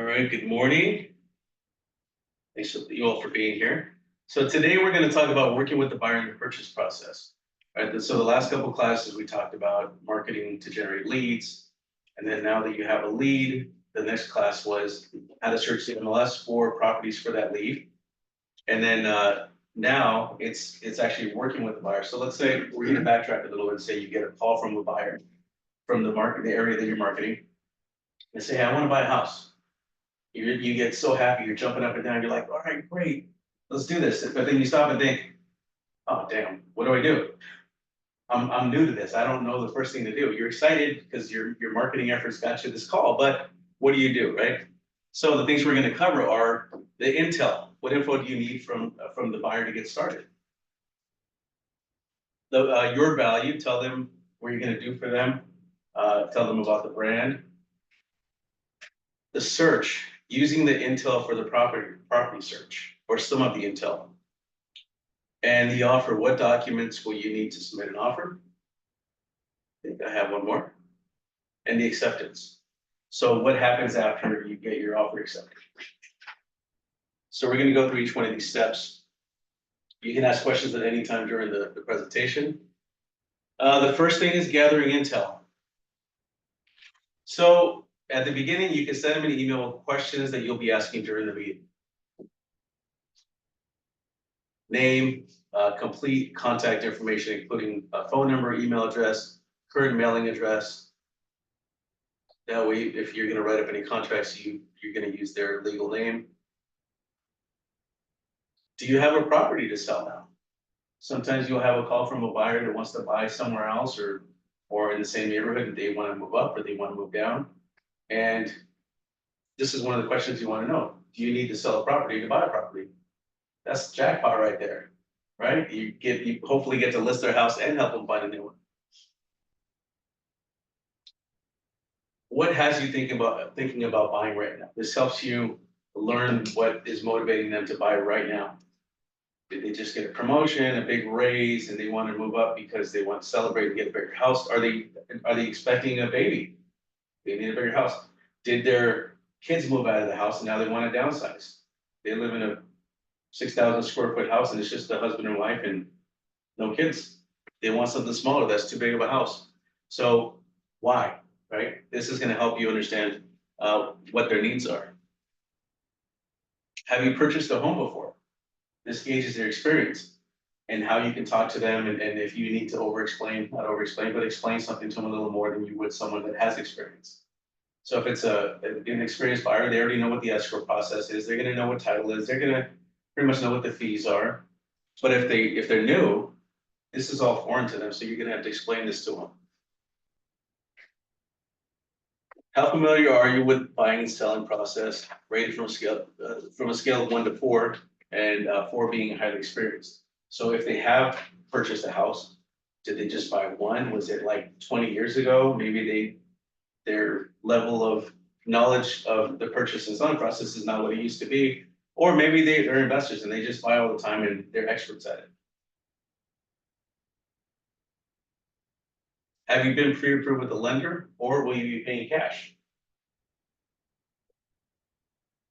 right, good morning. Thanks to you all for being here. So today we're going to talk about working with the buyer in the purchase process. Right. So the last couple classes we talked about marketing to generate leads. And then now that you have a lead, the next class was how to search the MLS for properties for that lead. And then now it's actually working with the buyer. So let's say we're going to backtrack a little bit and say you get a call from a buyer from the area that you're marketing and say, hey, I want to buy a house. You get so happy, you're jumping up and down, you're like, all right, great, let's do this. But then you stop and think, oh, damn, what do I do? I'm new to this. I don't know the first thing to do. You're excited because your marketing efforts got you this call, but what do, right? So the things we're going to cover are the intel. What info do you need from the buyer to get started? Your value, tell them what you're going to do for them. Tell them about the brand. The search, using the intel for the property search, or some of the intel. And the offer, what documents will you need to submit an offer? I think I have one more. And the acceptance. So what happens after you get your offer accepted? So we're going to go through each one of these steps. You can ask questions at any time during the presentation. The first thing is gathering intel. So at the beginning, you can send them an email with questions that you'll be asking during the meeting. Name, complete contact information, including a phone number, email address, current mailing address. That way, if you're going to write up any contracts, you're going to use their legal name. Do you have a property to sell now? Sometimes you'll have a call from a buyer that wants to buy somewhere else or in the same neighborhood that they want to move up or they want to move down. And this is one of the questions you want to know. Do you need to sell a property to buy a property? That's jackpot right there, right? You hopefully get to list their house and help them find a new one. What has you thinking about buying right now? This helps you learn what is motivating them to buy right now. Did they just get a promotion, a big raise, and they want to move up because they want to celebrate and get a bigger house? Are they expecting a baby? They need a bigger house. Did their kids move out of the house and now they want to downsize? They live in a 6,000 square foot house and it's just a husband and wife and no kids. They want something smaller that's too big of a house. So why, right? This is going to help you understand what their needs are. Have you purchased a home before? This gauges their experience and how you can talk to them. And if you need to not over-explain, but explain something to them a little more than you would someone that has experience. So if it's an experienced buyer, they already know what the escrow process is. They're going to know what title is. They're going to pretty much know what the fees are. But if they're new, this is all foreign to them. So you're going to have to explain this to them. How familiar are you with buying and selling process, rated from a scale of 1 to 4, and 4 being highly experienced? So if they have purchased a house, did they just buy one? Was it like 20 years ago? Maybe their level of knowledge of the purchase and selling process is not what it used to be. Or maybe they're investors and they just buy all the time and they're experts at it. Have you been pre-approved with the lender or will you be paying cash?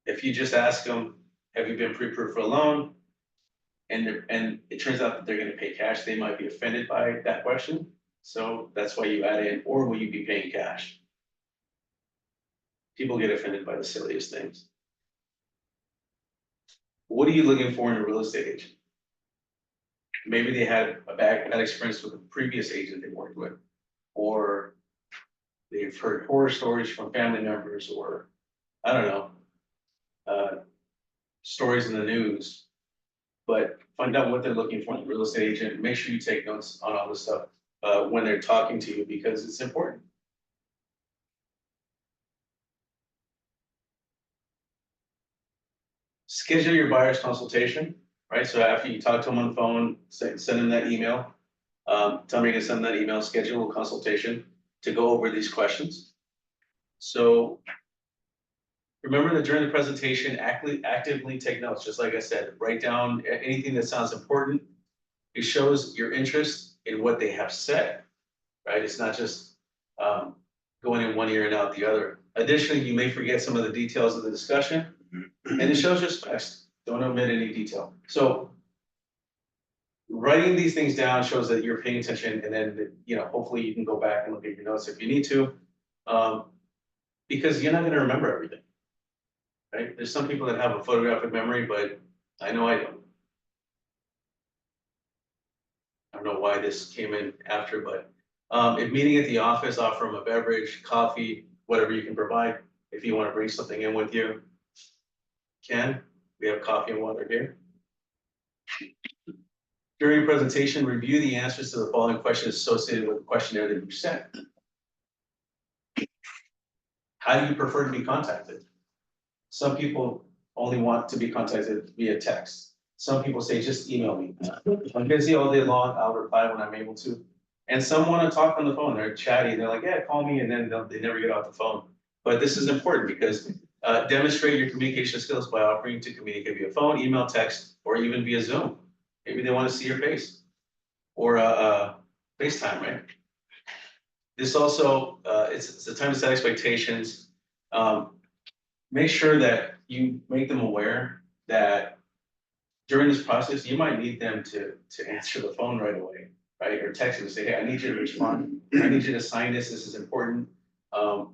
If you just ask them, have you been pre-approved for a loan? And it turns out that they're going to pay cash, they might be offended by that question. So that's why you add in, or will you be paying cash? People get offended by the silliest things. What are you looking for in a real estate agent? Maybe they had a bad experience with a previous agent they worked with, or they've heard horror stories from family members, or I don't know, stories in the news. But find out what they're looking for in a real estate agent. Make sure you take notes on all this stuff when they're talking to you because it's important. Schedule your buyer's consultation, right? So after you talk to them on the phone, send them that email. Tell them you're going to send that email, schedule a consultation to go over these questions. So remember that during the presentation, actively take notes. Just like I said, write down anything that sounds important. It shows your interest in what they have said, right? It's not just going in one ear and out the other. Additionally, you may forget some of the details of the discussion, and it shows respect. Don't omit any detail. So writing these things down shows that you're paying attention, and then, hopefully you can go back and look at your notes if you need to. Because you're not gonna remember everything, right? There's some people that have a photographic memory, but I know I don't. I don't know why this came in after, but if meeting at the office, offer them a beverage, coffee, whatever you can provide. If you want to bring something in with you, we have coffee and water here. During presentation, review the answers to the following questions associated with the questionnaire that you sent. How do you prefer to be contacted? Some people only want to be contacted via text. Some people say, just email me. If I'm busy all day long, I'll reply when I'm able to. And some want to talk on the phone. They're chatty. They're like, yeah, call me. And then they never get off the phone. But this is important because demonstrate your communication skills by offering to communicate via phone, email, text, or even via Zoom. Maybe they want to see your face or FaceTime, right? This also, it's a time to set expectations. Make sure that you make them aware that during this process, you might need them to answer the phone right away, right? Or text them and say, hey, I need you to respond. I need you to sign this. This is important.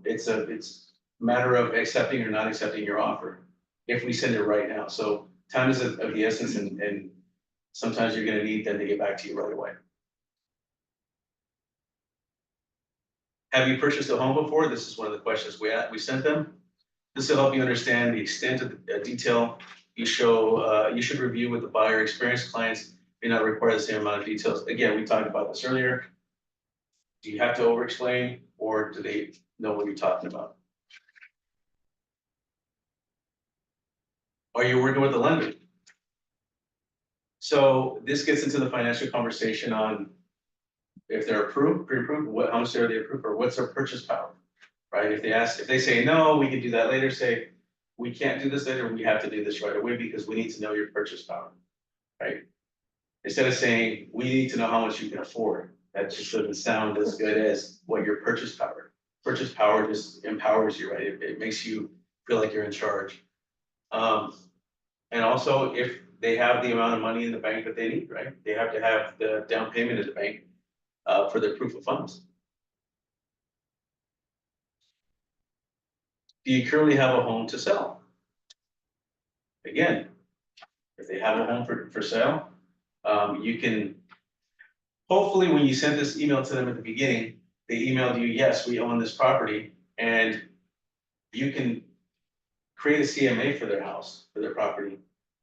It's a matter of accepting or not accepting your offer if we send it right now. So time is of the essence, and sometimes you're going to need them to get back to you right away. Have you purchased a home before? This is one of the questions we sent them. This will help you understand the extent of the detail you should review with the buyer. Experienced clients may not require the same amount of details. Again, we talked about this earlier. Do you have to over-explain, or do they know what you're talking about? Are you working with the lender? So this gets into the financial conversation on if they're approved, pre-approved, how much are they approved, or what's their purchase power, right? If they say, no, we can do that later, say, we can't do this later, we have to do this right away because we need to know your purchase power, right? Instead of saying, we need to know how much you can afford. That just doesn't sound as good as what your purchase power. Purchase power just empowers you, right? It makes you feel like you're in charge. And also, if they have the amount of money in the bank that they need, right? They have to have the down payment at the bank for their proof of funds. Do you currently have a home to sell? Again, if they have a home for sale, you can, hopefully when you sent this email to them at the beginning, they emailed you, yes, we own this property, and you can create a CMA for their house, for their property,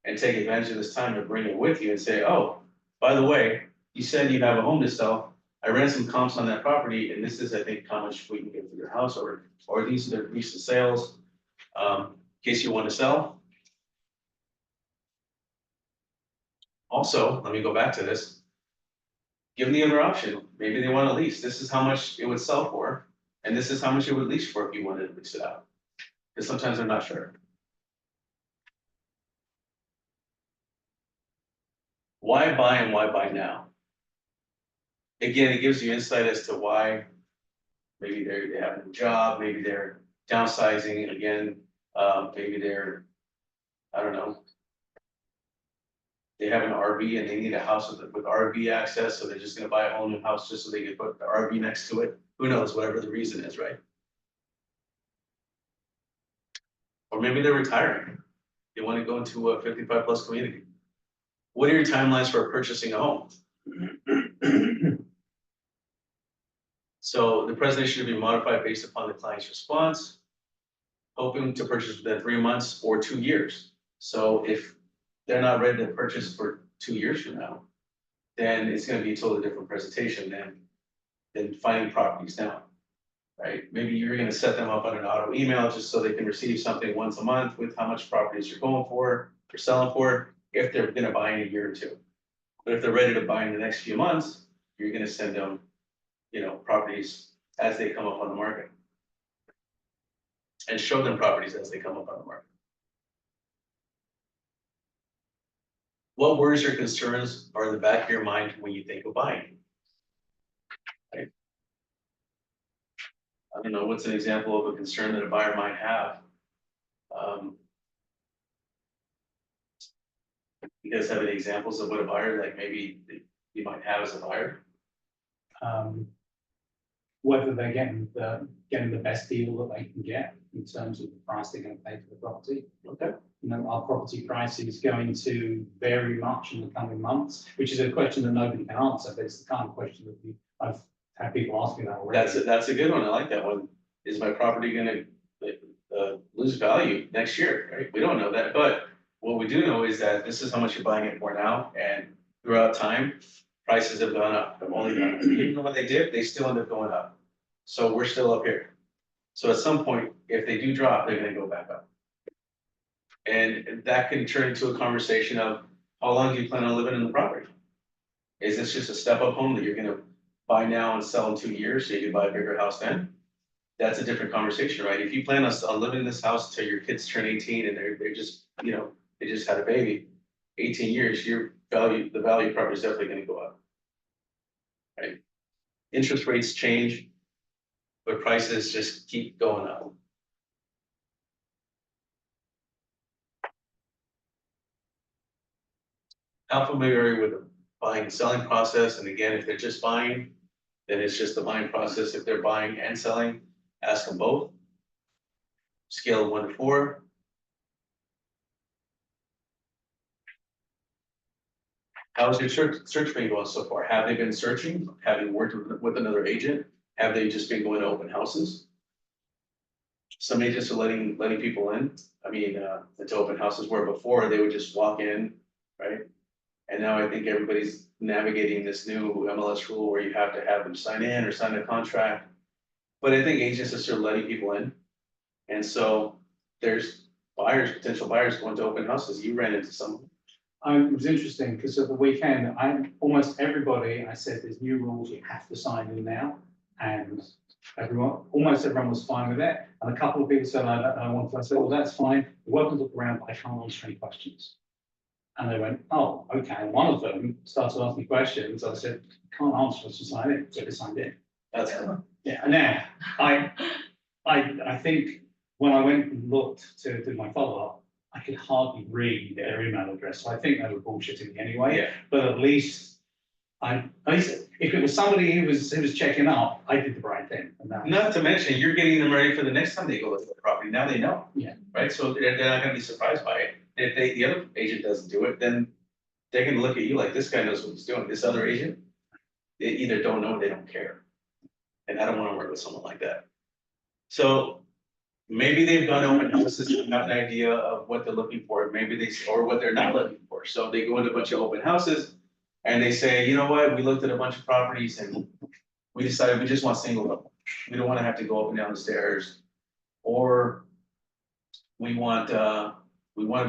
and take advantage of this time to bring it with you and say, oh, by the way, you said you have a home to sell. I ran some comps on that property, and this is, I think, how much we can get for your house, or these are the recent sales, in case you want to sell. Also, let me go back to this. Give them the other option. Maybe they want to lease. This is how much it would sell for, and this is how much it would lease for if you wanted to lease it out. Because sometimes they're not sure. Why buy and why buy now? Again, it gives you insight as to why maybe they have a new job, maybe they're downsizing again, maybe they're, I don't know, they have an RV and they need a house with RV access, so they're just gonna buy a whole new house just so they can put the RV next to it. Who knows, whatever the reason is, right? Or maybe they're retiring. They want to go into a 55+ community. What are your timelines for purchasing a home? So the presentation should be modified based upon the client's response, hoping to purchase within 3 months or 2 years. So if they're not ready to purchase for 2 years from now, then it's going to be a totally different presentation than finding properties now, right? Maybe you're going to set them up on an auto email just so they can receive something once a month with how much properties you're going for, or selling for, if they're going to buy in a year or two. But if they're ready to buy in the next few months, you're going to send them, properties as they come up on the market, and show them properties as they come up on the market. What worries or concerns are in the back of your mind when you think of buying? Right? I don't know, what's an example of a concern that a buyer might have? Um, you guys have any examples of what a buyer, like maybe you might have as a buyer? Um, whether they're getting the best deal that they can get in terms of the price they're going to pay for the property. Okay. You know, our property pricing is going to vary much in the coming months, which is a question that nobody can answer, but it's the kind of question that I've had people ask me that already. That's a good one. I like that one. Is my property gonna lose value next year, right? We don't know that, but what we do know is that this is how much you're buying it for now, and throughout time, prices have gone up, have only gone up. Even though when they dip, they still end up going up. So we're still up here. So at some point, if they do drop, they're gonna go back up. And that can turn into a conversation of, how long do you plan on living in the property? Is this just a step-up home that you're gonna buy now and sell in 2 years, so you can buy a bigger house then? That's a different conversation, right? If you plan on living in this house till your kids turn 18 and they're just, you know, they just had a baby, 18 years, the value of property is definitely gonna go up. Right? Interest rates change, but prices just keep going up. How familiar are you with the buying and selling process? And again, if they're just buying, then it's just the buying process. If they're buying and selling, ask them both. Scale of 1 to 4. How's your search been going so far? Have they been searching? Have you worked with another agent? Have they just been going to open houses? Some agents are letting people in. I mean, into open houses where before they would just walk in, right? And now I think everybody's navigating this new MLS rule where you have to have them sign in or sign a contract. But I think agents are still letting people in. And so there's potential buyers going to open houses. You ran into some. It was interesting because at the weekend, almost everybody, I said, there's new rules, you have to sign in now. And almost everyone was fine with it. And a couple of people said, I said, well, that's fine. You're welcome to look around, but I can't answer any questions. And they went, oh, okay. And one of them started asking questions. I said, can't answer us to sign in. So they signed in. That's cool. Yeah. And now I think when I went and looked to do my follow-up, I could hardly read their email address. So I think they were bullshitting me anyway. Yeah. But at least if it was somebody who was checking up, I did the right thing. Not to mention, you're getting them ready for the next time they go look at the property. Now they know. Yeah. Right. So they're not going to be surprised by it. If the other agent doesn't do it, then they're going to look at you like, this guy knows what he's doing. This other agent, they either don't know or they don't care. And I don't want to work with someone like that. So maybe they've done open houses and have an idea of what they're looking for. Maybe or what they're not looking for. So they go into a bunch of open houses and they say, you know what, we looked at a bunch of properties and we decided we just want single level. We don't want to have to go up and down the stairs. Or we want a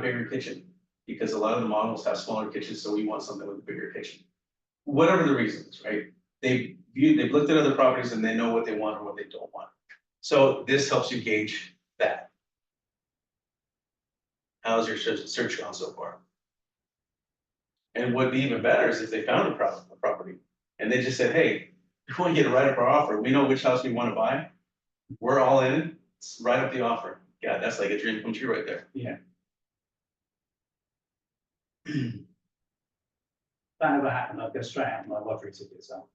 bigger kitchen because a lot of the models have smaller kitchens, so we want something with a bigger kitchen. Whatever the reasons, right? They've looked at other properties and they know what they want or what they don't want. So this helps you gauge that. How's your search gone so far? And what'd be even better is if they found a property and they just said, hey, we want you to write up our offer. We know which house we want to buy. We're all in. Write up the offer. Yeah, that's like a dream come true right there. Yeah. That ever happened, I'd go straight out my lottery tickets out.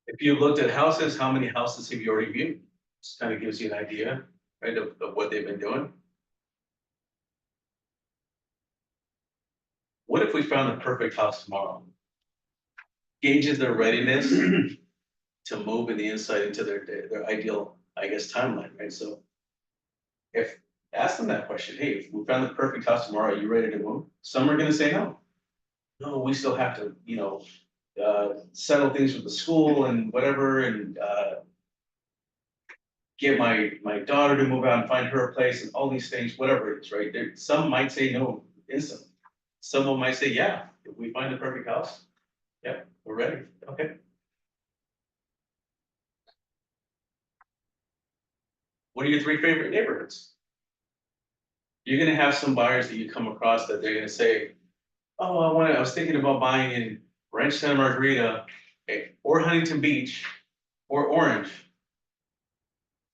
If you looked at houses, how many houses have you already viewed? This kind of gives you an idea, right, of what they've been doing. What if we found the perfect house tomorrow? Gauges their readiness to move in the inside into their ideal, I guess, timeline, right? So ask them that question, hey, if we found the perfect house tomorrow, are you ready to move? Some are gonna say no. No, we still have to, settle things with the school and whatever, and get my daughter to move out and find her a place and all these things, whatever it is, right? Some might say no instantly. Some of them might say, yeah, if we find the perfect house, yeah, we're ready. Okay. What are your 3 favorite neighborhoods? You're gonna have some buyers that you come across that they're gonna say, oh, I was thinking about buying in Ranch Santa Margarita, or Huntington Beach, or Orange.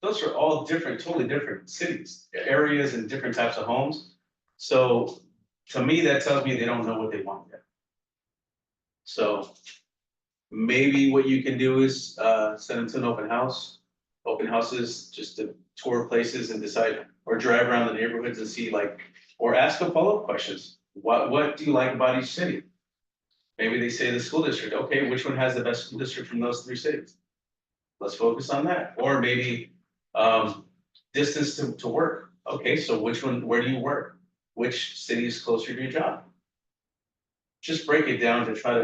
Those are all different, totally different cities, areas and different types of homes. So to me, that tells me they don't know what they want yet. So maybe what you can do is send them to an open house. Open houses, just to tour places and decide, or drive around the neighborhoods and see like, or ask them follow-up questions. What do you like about each city? Maybe they say the school district, okay, which one has the best school district from those 3 cities? Let's focus on that. Or maybe distance to work. Okay, so which one, where do you work? Which city is closer to your job? Just break it down to try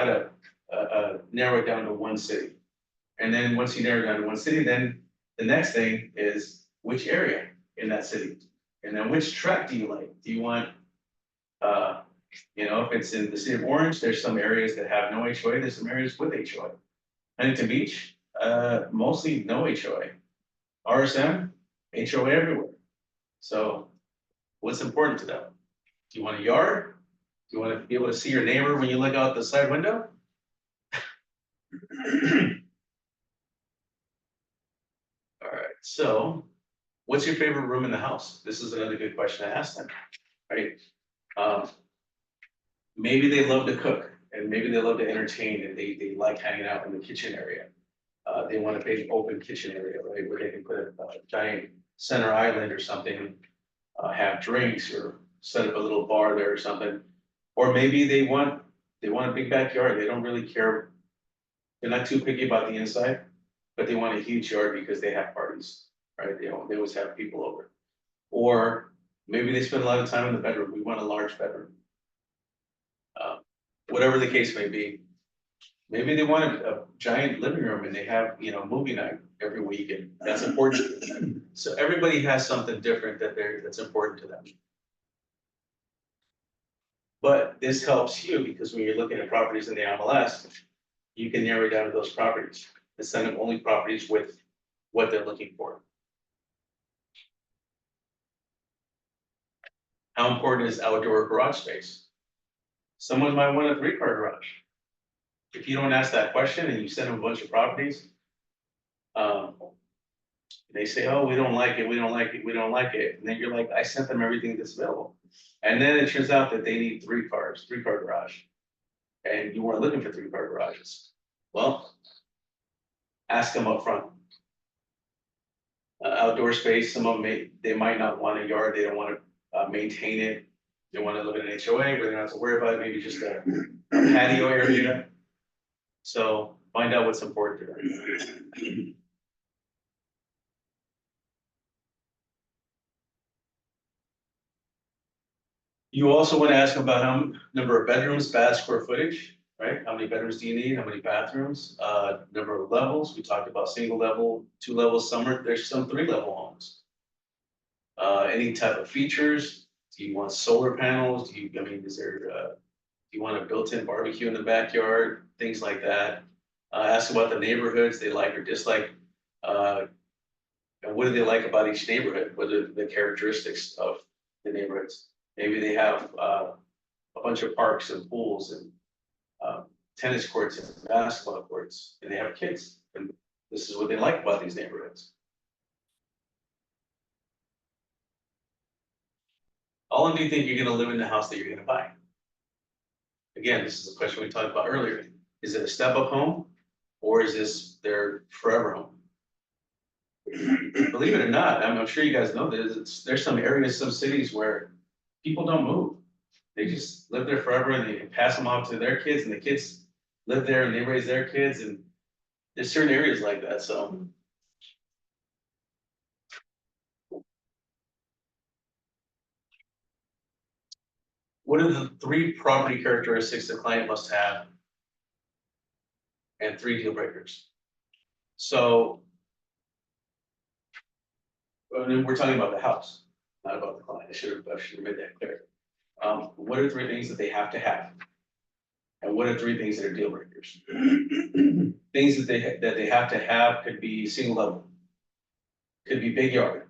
to narrow it down to one city. And then once you narrow it down to one city, then the next thing is which area in that city? And then which track do you like? Do you want, if it's in the city of Orange, there's some areas that have no HOA, there's some areas with HOA. Huntington Beach, mostly no HOA. RSM, HOA everywhere. So what's important to them? Do you want a yard? Do you want to be able to see your neighbor when you look out the side window? All right, so what's your favorite room in the house? This is another good question to ask them, right? Maybe they love to cook and maybe they love to entertain and they like hanging out in the kitchen area. They want a big open kitchen area, right, where they can put a giant center island or something, have drinks or set up a little bar there or something. Or maybe they want a big backyard. They don't really care. They're not too picky about the inside, but they want a huge yard because they have parties, right? They always have people over. Or maybe they spend a lot of time in the bedroom. We want a large bedroom. Whatever the case may be. Maybe they want a giant living room and they have, movie night every week and that's important to them. So everybody has something different that's important to them. But this helps you because when you're looking at properties in the MLS, you can narrow down to those properties instead of only properties with what they're looking for. How important is outdoor garage space? Someone might want a 3-car garage. If you don't ask that question and you send them a bunch of properties, they say, oh, we don't like it, we don't like it, we don't like it. And then you're like, I sent them everything that's available. And then it turns out that they need 3-car garage. And you weren't looking for 3-car garages. Well, ask them up front. Outdoor space, some of them they might not want a yard, they don't want to maintain it. They want to live in an HOA where they don't have to worry about it, maybe just a patio area. So find out what's important to them. You also want to ask about how number of bedrooms, bath, square footage, right? How many bedrooms do you need? How many bathrooms? Number of levels. We talked about single level, 2 levels. There's some 3-level homes. Any type of features. Do you want solar panels? Do you want a built-in barbecue in the backyard? Things like that. Ask about the neighborhoods they like or dislike. And what do they like about each neighborhood? What are the characteristics of the neighborhoods? Maybe they have a bunch of parks and pools and tennis courts and basketball courts, and they have kids. And this is what they like about these neighborhoods. How long do you think you're going to live in the house that you're going to buy? Again, this is a question we talked about earlier. Is it a step-up home or is this their forever home? Believe it or not, I'm sure you guys know this, there's some areas, some cities where people don't move. They just live there forever and they pass them off to their kids and the kids live there and they raise their kids, and there's certain areas like that, so. What are the 3 property characteristics the client must have? And 3 deal breakers. So we're talking about the house, not about the client. I should have made that clear. What are 3 things that they have to have? And what are 3 things that are deal breakers? Things that they have to have could be single level, could be big yard,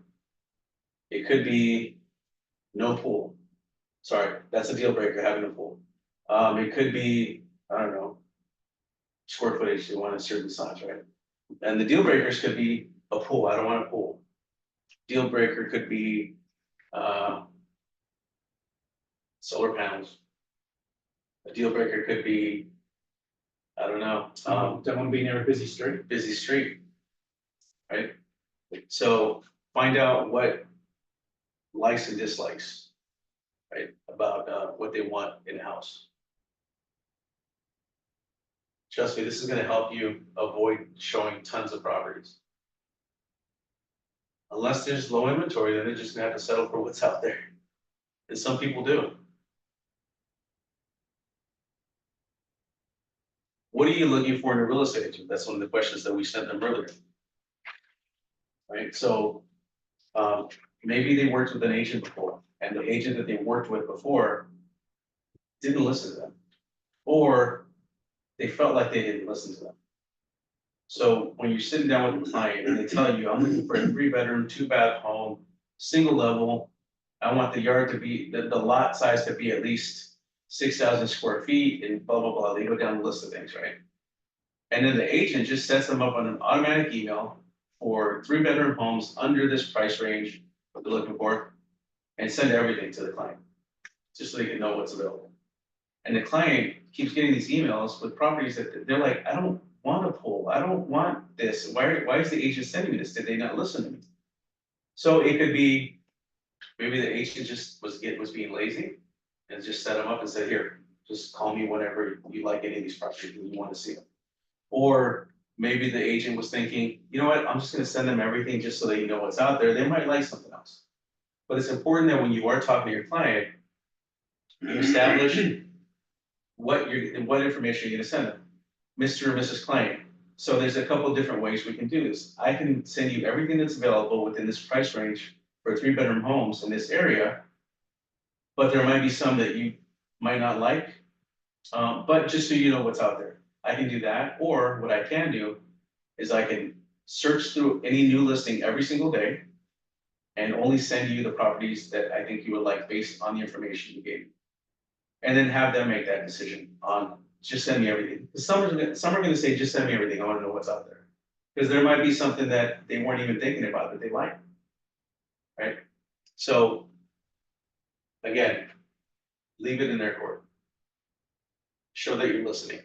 it could be no pool. Sorry, that's a deal breaker, having a pool. It could be, I don't know, footage, they want a certain size, right? And the deal breakers could be a pool, I don't want a pool. Deal breaker could be, solar panels. A deal breaker could be, I don't know, Don't want to be near a busy street. busy street. Right? So find out what likes and dislikes, right, about what they want in a house. Trust me, this is gonna help you avoid showing tons of properties. Unless there's low inventory, then they're just gonna have to settle for what's out there. And some people do. What are you looking for in a real estate agent? That's one of the questions that we sent them earlier. Right, so, maybe they worked with an agent before, and the agent that they worked with before didn't listen to them. Or they felt like they didn't listen to them. So when you're sitting down with a client and they tell you, I'm looking for a 3-bedroom, 2-bath home, single level. I want the yard to be, the lot size to be at least 6,000 square feet and blah, blah, blah. They go down the list of things, right? And then the agent just sets them up on an automatic email for 3-bedroom homes under this price range, what they're looking for, and send everything to the client, just so they can know what's available. And the client keeps getting these emails with properties that they're like, I don't want a pool, I don't want this, why is the agent sending me this, did they not listen to me? So it could be, maybe the agent just was being lazy and just set them up and said, here, just call me whenever you like any of these properties and you want to see them. Or maybe the agent was thinking, you know what, I'm just gonna send them everything just so they know what's out there, they might like something else. But it's important that when you are talking to your client, you establish what information you're gonna send them. Mr. or Mrs. Client. So there's a couple of different ways we can do this. I can send you everything that's available within this price range for 3-bedroom homes in this area. But there might be some that you might not like, but just so you know what's out there. I can do that, or what I can do is I can search through any new listing every single day and only send you the properties that I think you would like based on the information you gave me. And then have them make that decision on, just send me everything. Some are gonna say, just send me everything, I wanna know what's out there. Because there might be something that they weren't even thinking about that they like. Right? So, again, leave it in their court. Show that you're listening.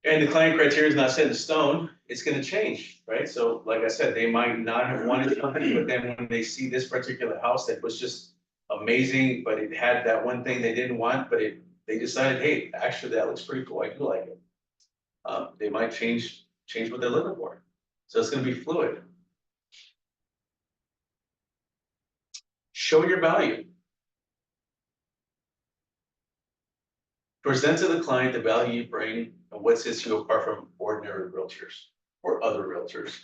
And the client criteria is not set in stone, it's gonna change, right? So, like I said, they might not have wanted something, but then when they see this particular house that was just amazing, but it had that one thing they didn't want, but they decided, hey, actually, that looks pretty cool, I do like it. They might change what they're looking for. So it's gonna be fluid. Show your value. Present to the client the value you bring and what sets you apart from ordinary realtors or other realtors.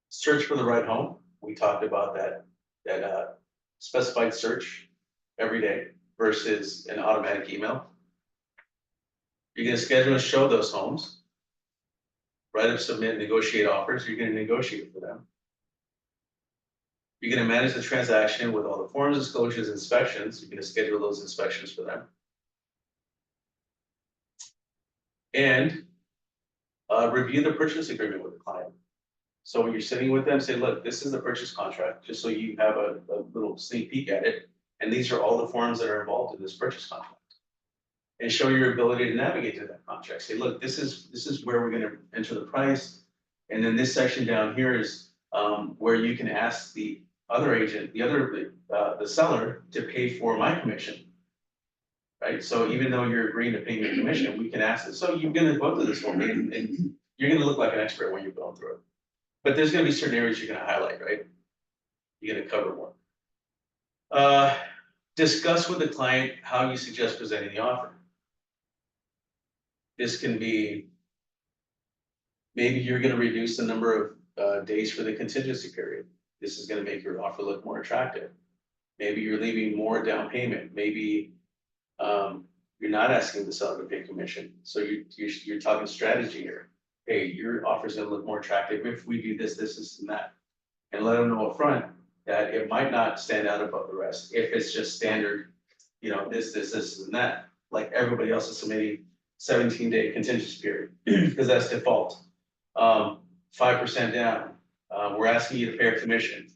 Search for the right home. We talked about that specified search every day versus an automatic email. You're gonna schedule and show those homes. Write up, submit, negotiate offers. You're gonna negotiate for them. You're gonna manage the transaction with all the forms, disclosures, inspections. You're gonna schedule those inspections for them. And review the purchase agreement with the client. So when you're sitting with them, say, look, this is the purchase contract, just so you have a little sneak peek at it. And these are all the forms that are involved in this purchase contract. And show your ability to navigate through that contract. Say, look, this is where we're gonna enter the price. And then this section down here is where you can ask the other agent, the seller, to pay for my commission. Right, so even though you're agreeing to pay me a commission, we can ask it, so you're gonna go through this for me, and you're gonna look like an expert when you're going through it. But there's gonna be certain areas you're gonna highlight, right? You're gonna cover more. Discuss with the client how you suggest presenting the offer. This can be, maybe you're gonna reduce the number of days for the contingency period. This is gonna make your offer look more attractive. Maybe you're leaving more down payment, maybe you're not asking the seller to pay commission, so you're talking strategy here. Hey, your offer is gonna look more attractive if we do this, and that. And let them know upfront that it might not stand out above the rest, if it's just standard, this, and that. like everybody else is submitting 17-day contingency period, because that's default. 5% down, we're asking you to pay a commission,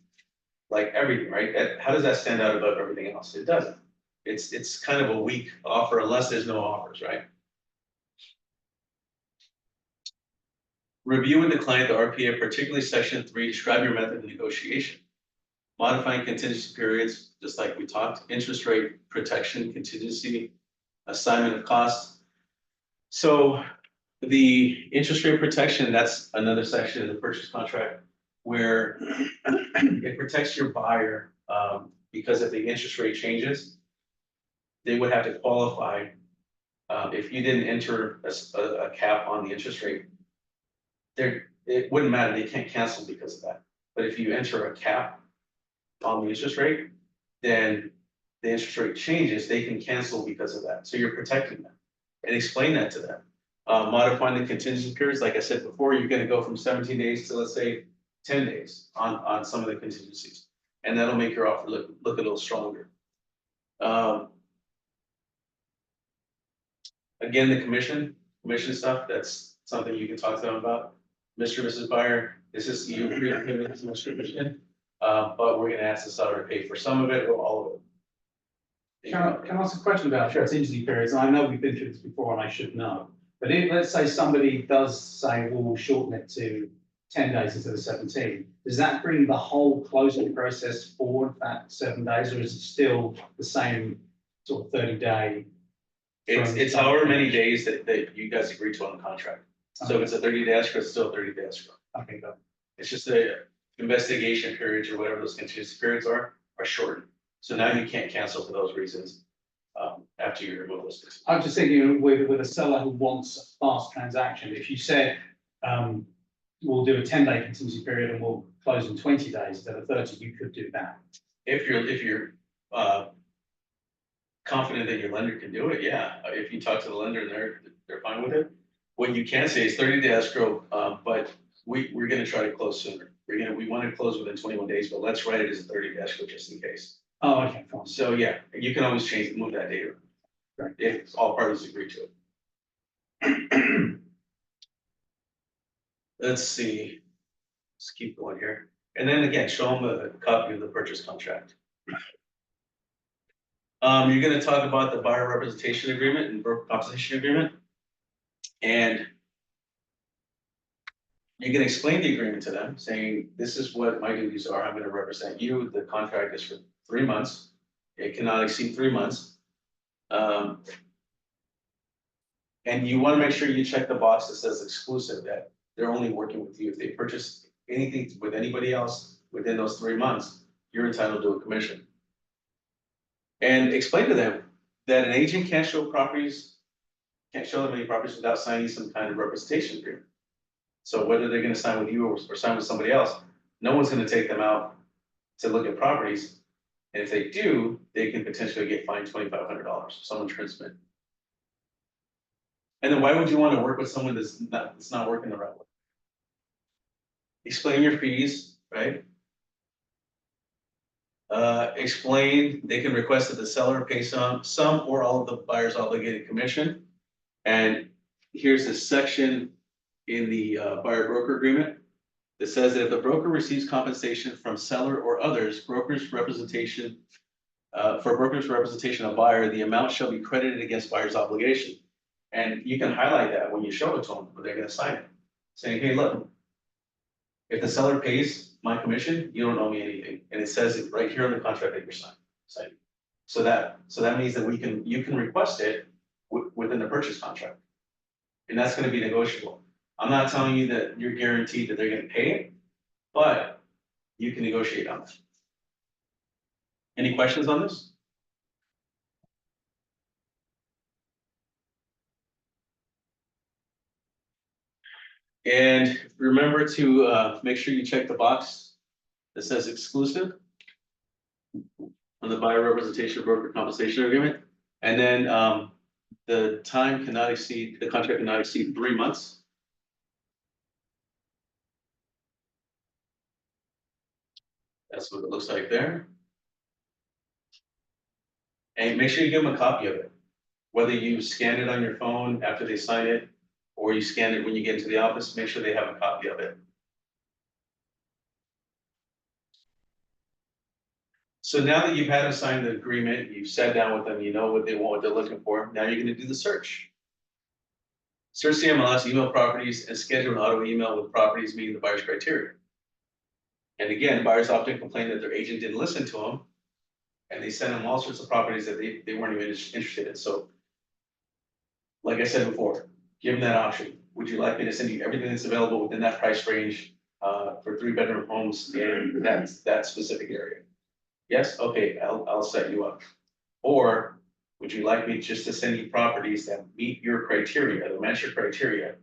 like everything, right? How does that stand out above everything else? It doesn't. It's kind of a weak offer unless there's no offers, right? Review and decline the RPA, particularly section 3, describe your method of negotiation. Modifying contingency periods, just like we talked, interest rate protection, contingency, assignment of costs. So the interest rate protection, that's another section in the purchase contract where it protects your buyer, because if the interest rate changes, they would have to qualify. If you didn't enter a cap on the interest rate, it wouldn't matter, they can't cancel because of that. But if you enter a cap on the interest rate, then the interest rate changes, they can cancel because of that. So you're protecting them, and explain that to them. Modifying the contingency periods, like I said before, you're gonna go from 17 days to, let's say, 10 days on some of the contingencies. And that'll make your offer look a little stronger. Again, the commission stuff, that's something you can talk to them about. Mr. and Mrs. Buyer, this is you agree to pay this much commission, but we're gonna ask the seller to pay for some of it or all of it. Can I ask a question about contingency periods? I know we've been through this before and I should know. But if, let's say somebody does say, well, we'll shorten it to 10 days instead of 17, does that bring the whole closing process forward that 7 days, or is it still the same sort of 30-day? It's however many days that you guys agreed to on the contract. So if it's a 30-day escrow, it's still a 30-day escrow. Okay, got it. It's just the investigation periods or whatever those contingency periods are shortened. So now you can't cancel for those reasons, after you remove those things. I'm just thinking with a seller who wants a fast transaction, if you said, we'll do a 10-day contingency period and we'll close in 20 days instead of 30, you could do that. If you're confident that your lender can do it, yeah. If you talk to the lender and they're fine with it. What you can say is 30-day escrow, but we're gonna try to close sooner. We want to close within 21 days, but let's write it as a 30-day escrow just in case. Oh, okay, fine. So yeah, you can always change, move that date around. Right. If all parties agree to it. Let's see. Let's keep going here. And then again, show them a copy of the purchase contract. You're gonna talk about the buyer representation agreement and broker compensation agreement. And you can explain the agreement to them, saying, this is what my duties are, I'm gonna represent you, the contract is for 3 months. It cannot exceed 3 months. And you wanna make sure you check the box that says exclusive, that they're only working with you. If they purchase anything with anybody else within those 3 months, you're entitled to a commission. And explain to them that an agent can't show them any properties without signing some kind of representation agreement. So whether they're gonna sign with you or sign with somebody else, no one's gonna take them out to look at properties. And if they do, they can potentially get fined $2,500 if someone turns them in. And then why would you want to work with someone that's not working the right way? Explain your fees, right? Explain, they can request that the seller pay some or all of the buyer's obligated commission. And here's a section in the buyer broker agreement that says that if the broker receives compensation from seller or others, broker's representation of buyer, the amount shall be credited against buyer's obligation. And you can highlight that when you show it to them, when they're gonna sign it, saying, hey, look, if the seller pays my commission, you don't owe me anything. And it says it right here on the contract that you're signing. So that means that you can request it within the purchase contract. And that's gonna be negotiable. I'm not telling you that you're guaranteed that they're gonna pay it, but you can negotiate on that. Any questions on this? And remember to make sure you check the box that says exclusive on the buyer representation broker compensation agreement. And then the contract cannot exceed 3 months. That's what it looks like there. And make sure you give them a copy of it. whether you scan it on your phone after they sign it, or you scan it when you get into the office, make sure they have a copy of it. So now that you've had them sign the agreement, you've sat down with them, you know what they want, what they're looking for, now you're gonna do the search. Search the MLS, email properties, and schedule an auto email with properties meeting the buyer's criteria. And again, buyers often complain that their agent didn't listen to them, and they send them all sorts of properties that they weren't even interested in. So, like I said before, give them that option. Would you like me to send you everything that's available within that price range for 3-bedroom homes in that specific area? Yes, okay, I'll set you up. Or would you like me just to send you properties that meet your criteria, that match your criteria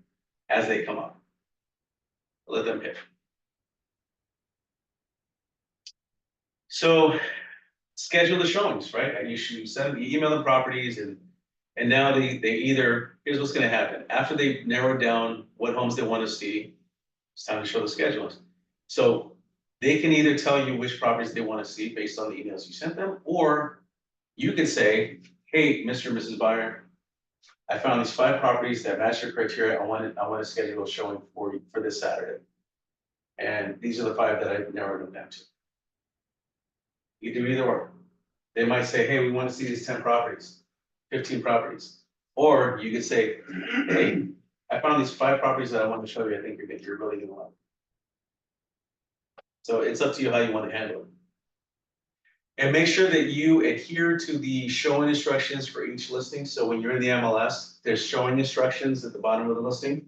as they come up? Let them pick. So schedule the showings, right? And you should you email them properties and now they either, here's what's gonna happen. After they've narrowed down what homes they want to see, it's time to show the schedules. So they can either tell you which properties they want to see based on the emails you sent them, or you can say, hey, Mr. and Mrs. Buyer, I found these 5 properties that match your criteria. I want to schedule a showing for you for this Saturday. And these are the 5 that I've narrowed them down to. You do either or. They might say, hey, we want to see these 10 properties, 15 properties. Or you could say, hey, I found these 5 properties that I want to show you. I think you're really going to love. So it's up to you how you want to handle it. And make sure that you adhere to the showing instructions for each listing. So when you're in the MLS, there's showing instructions at the bottom of the listing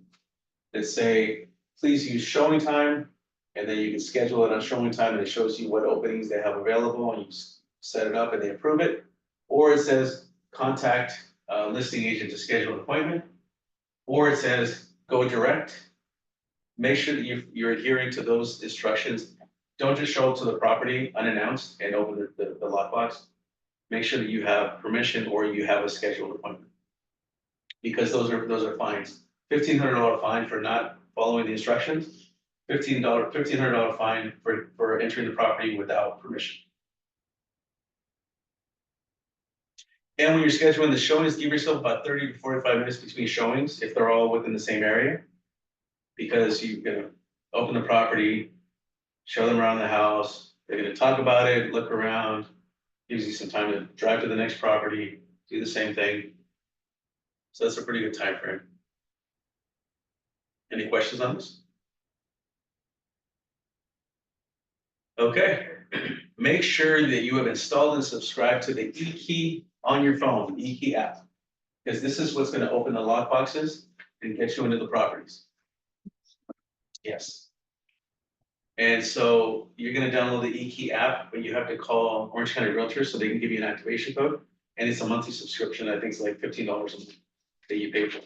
that say, please use showing time. And then you can schedule it on showing time and it shows you what openings they have available and you set it up and they approve it. Or it says contact listing agent to schedule an appointment. Or it says go direct. Make sure that you're adhering to those instructions. Don't just show up to the property unannounced and open the lockbox. Make sure that you have permission or you have a scheduled appointment. Because those are fines. $1,500 fine for not following the instructions. $1,500 fine for entering the property without permission. And when you're scheduling the showings, give yourself about 30 to 45 minutes between showings if they're all within the same area. Because you're gonna open the property, show them around the house, they're gonna talk about it, look around, gives you some time to drive to the next property, do the same thing. So that's a pretty good time frame. Any questions on this? Okay, make sure that you have installed and subscribed to the eKey on your phone, the eKey app. Because this is what's gonna open the lock boxes and get you into the properties. Yes. And so you're gonna download the eKey app, but you have to call Orange County Realtors so they can give you an activation code. And it's a monthly subscription, I think it's like $15 a month that you pay for.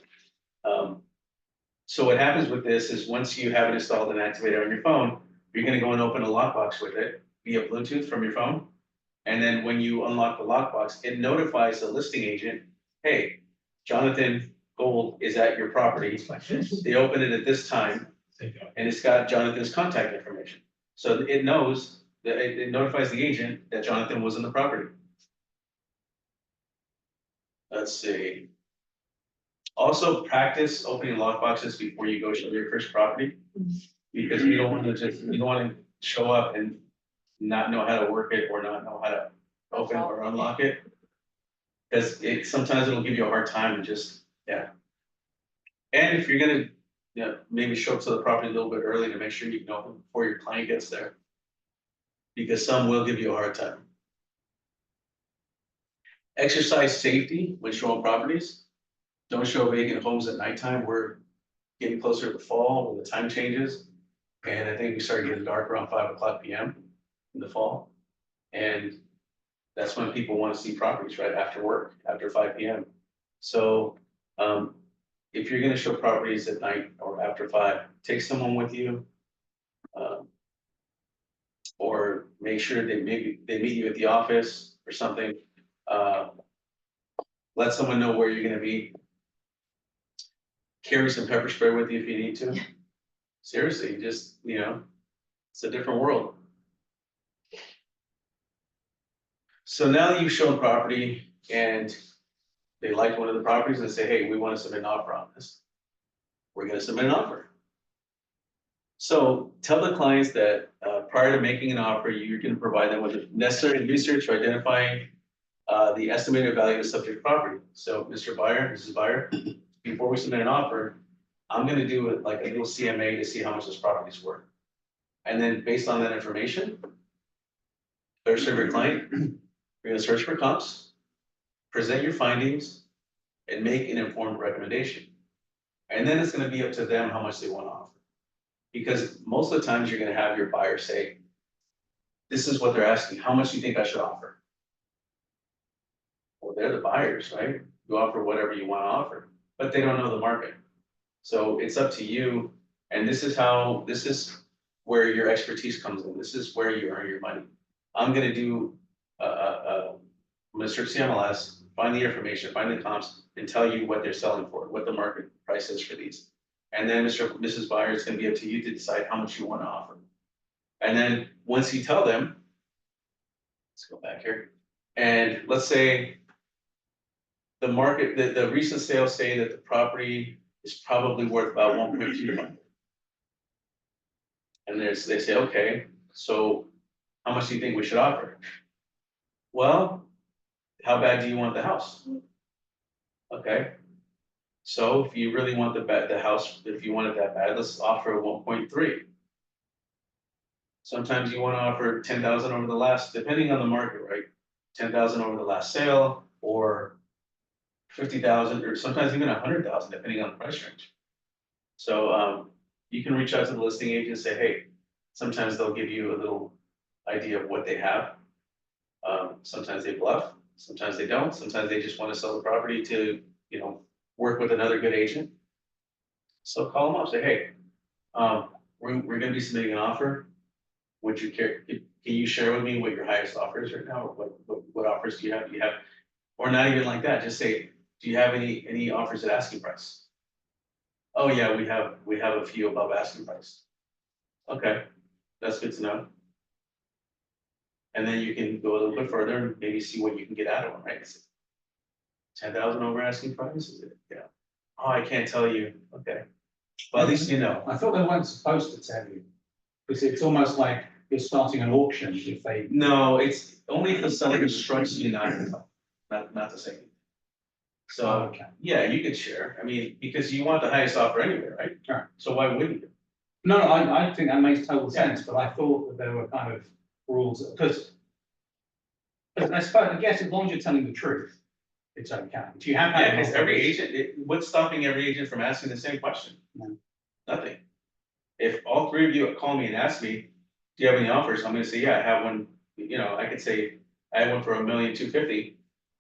So what happens with this is once you have it installed and activated on your phone, you're gonna go and open a lockbox with it via Bluetooth from your phone. And then when you unlock the lockbox, it notifies the listing agent, hey, Jonathan Gold is at your property. They open it at this time. And it's got Jonathan's contact information. So it knows that it notifies the agent that Jonathan was in the property. Let's see. Also practice opening lockboxes before you go show your first property. Because you don't want to show up and not know how to work it or not know how to open or unlock it. Because sometimes it'll give you a hard time and just, yeah. And if you're gonna maybe show up to the property a little bit early to make sure you can open before your client gets there. Because some will give you a hard time. Exercise safety when showing properties. Don't show vacant homes at nighttime. We're getting closer to the fall when the time changes. And I think we start getting dark around 5:00 p.m. in the fall. And that's when people want to see properties right after work, after 5 p.m. So if you're going to show properties at night or after 5, take someone with you. Or make sure they meet you at the office or something. Let someone know where you're going to be. Carry some pepper spray with you if you need to. Seriously, just, it's a different world. So now that you've shown property and they liked one of the properties and say, hey, we want to submit an offer on this. We're gonna submit an offer. So tell the clients that prior to making an offer, you're gonna provide them with the necessary research for identifying the estimated value of the subject property. So Mr. Buyer, Mrs. Buyer, before we submit an offer, I'm gonna do it like a little CMA to see how much this property is worth. And then based on that information, better serve your client, you're gonna search for comps, present your findings, and make an informed recommendation. And then it's gonna be up to them how much they want to offer. Because most of the times you're gonna have your buyer say, this is what they're asking, how much do you think I should offer? Well, they're the buyers, right? You offer whatever you want to offer, but they don't know the market. So it's up to you, and this is where your expertise comes in. This is where you earn your money. I'm gonna do I'm gonna search CMLS, find the information, find the comps, and tell you what they're selling for, what the market price is for these. And then Mrs. Buyer, it's gonna be up to you to decide how much you want to offer. And then once you tell them, let's go back here, and let's say the market, the recent sales say that the property is probably worth about 1.2 million. And they say, okay, so how much do you think we should offer? Well, how bad do you want the house? Okay, so if you really want the house, if you want it that bad, let's offer 1.3. Sometimes you want to offer 10,000 over the last, depending on the market, right? 10,000 over the last sale, or 50,000, or sometimes even 100,000, depending on the price range. So you can reach out to the listing agent and say, hey, sometimes they'll give you a little idea of what they have. Sometimes they bluff, sometimes they don't, sometimes they just want to sell the property to, work with another good agent. So call them up, say, hey, we're gonna be submitting an offer. Would you care, can you share with me what your highest offer is right now? Or what offers do you have? Or not even like that, just say, do you have any offers at asking price? Oh yeah, we have a few above asking price. Okay, that's good to know. And then you can go a little bit further and maybe see what you can get out of them, right? 10,000 over asking price, is it? Yeah. Oh, I can't tell you. Okay. Well, at least you know. I thought they weren't supposed to tell you, because it's almost like you're starting an auction if they. No, it's only if the seller instructs you not to say anything. So, Okay. yeah, you could share. I mean, because you want the highest offer anyway, right? Sure. So why wouldn't you? No, I think that makes total sense, but I thought that there were kind of rules, because I suppose, I guess as long as you're telling the truth, it's okay. But you have had. Yeah, because every agent, what's stopping every agent from asking the same question? No. Nothing. If all three of you call me and ask me, do you have any offers? I'm gonna say, yeah, I have one. I could say, I have one for 1,250,000.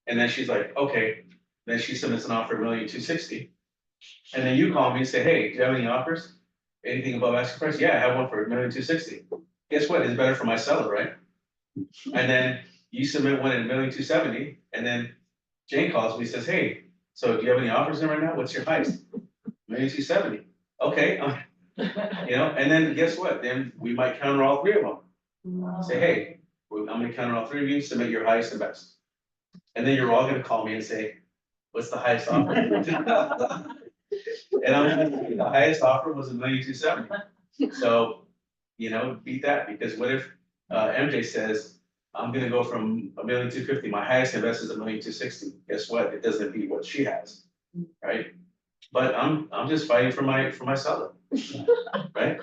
And then she's like, okay. Then she submits an offer of 1,260,000. And then you call me and say, hey, do you have any offers? Anything above asking price? Yeah, I have one for 1,260,000. Guess what? It's better for my seller, right? And then you submit one at 1,270,000, and then Jane calls me and says, hey, so do you have any offers in right now? What's your highest? 1,270,000. Okay, and then guess what? Then we might counter all three of them. Say, hey, I'm gonna counter all three of you, submit your highest and best. And then you're all gonna call me and say, what's the highest offer? And I'm gonna say, the highest offer was 1,270,000. So, beat that, because what if MJ says, I'm gonna go from 1,250,000, my highest and best is 1,260,000. Guess what? It doesn't beat what she has, right? But I'm just fighting for my seller, right?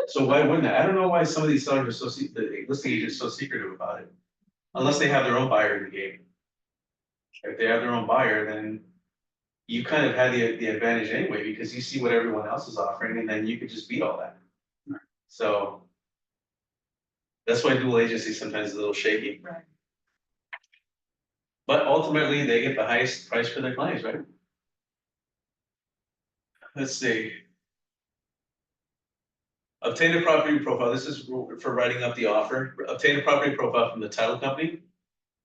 So why wouldn't I? I don't know why some of these sellers are the listing agents are so secretive about it, unless they have their own buyer in the game. If they have their own buyer, then you kind of had the advantage anyway, because you see what everyone else is offering, and then you could just beat all that. So that's why dual agency sometimes is a little shaky. Right. But ultimately, they get the highest price for their clients, right? Let's see. Obtain a property profile. This is for writing up the offer. Obtain a property profile from the title company.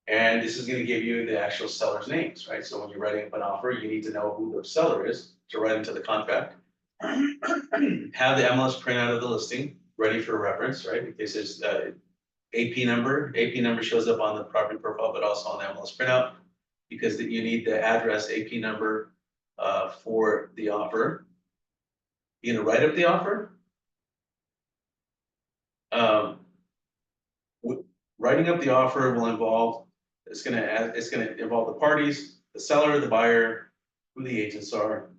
And this is going to give you the actual seller's names, right? So when you're writing up an offer, you need to know who the seller is to write into the contract. Have the MLS printout of the listing ready for reference, right? In case there's AP number. AP number shows up on the property profile, but also on the MLS printout. because you need the address, AP number, for the offer. You're gonna write up the offer. Um, Writing up the offer will involve, it's gonna involve the parties, the seller, the buyer, who the agents are,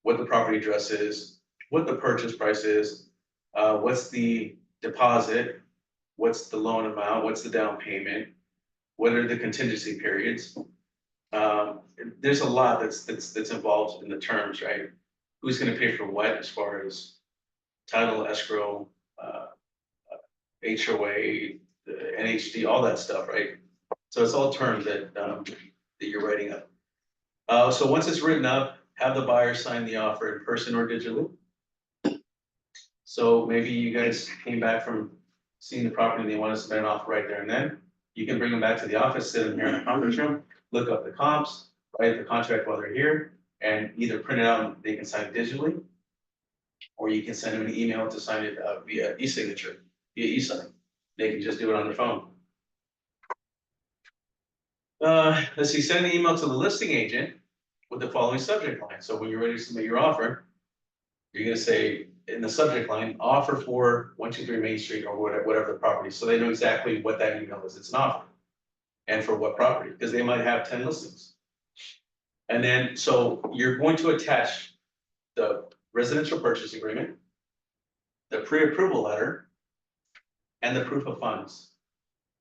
what the property address is, what the purchase price is, what's the deposit, what's the loan amount, what's the down payment, what are the contingency periods. There's a lot that's involved in the terms, right? Who's gonna pay for what as far as title, escrow, HOA, the NHD, all that stuff, right? So it's all terms that you're writing up. So once it's written up, have the buyer sign the offer in person or digitally. So maybe you guys came back from seeing the property and they want to submit an offer right there and then. You can bring them back to the office, sit in here in the conference room, look up the comps, write the contract while they're here, and either print it out and they can sign it digitally. Or you can send them an email to sign it via e-signature, via e-sign. They can just do it on their phone. Let's see, send an email to the listing agent with the following subject line. So when you're ready to submit your offer, you're gonna say in the subject line, offer for 123 Main Street or whatever the property. So they know exactly what that email is. It's an offer. And for what property, because they might have 10 listings. And then, so you're going to attach the residential purchase agreement, the pre-approval letter, and the proof of funds.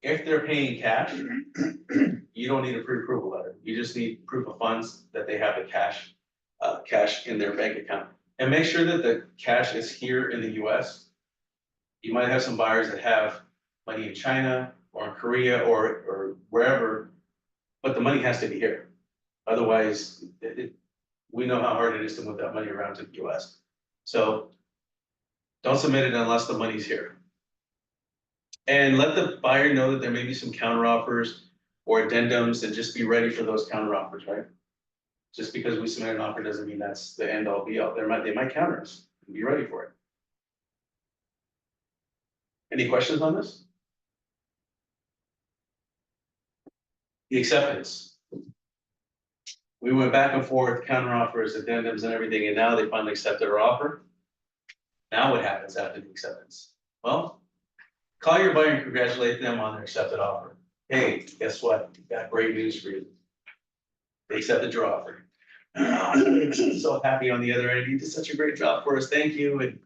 If they're paying cash, you don't need a pre-approval letter. You just need proof of funds that they have the cash in their bank account. And make sure that the cash is here in the US. You might have some buyers that have money in China or in Korea or wherever, but the money has to be here. Otherwise, we know how hard it is to move that money around to the US. So don't submit it unless the money's here. And let the buyer know that there may be some counteroffers or addendums, and just be ready for those counteroffers, right? Just because we submit an offer doesn't mean that's the end all be all. They might counter us. Be ready for it. Any questions on this? The acceptance. We went back and forth, counteroffers, addendums and everything, and now they finally accepted our offer. Now what happens after the acceptance? Well, call your buyer and congratulate them on their accepted offer. Hey, guess what? Got great news for you. They accepted your offer. So happy on the other end. You did such a great job for us. Thank you. And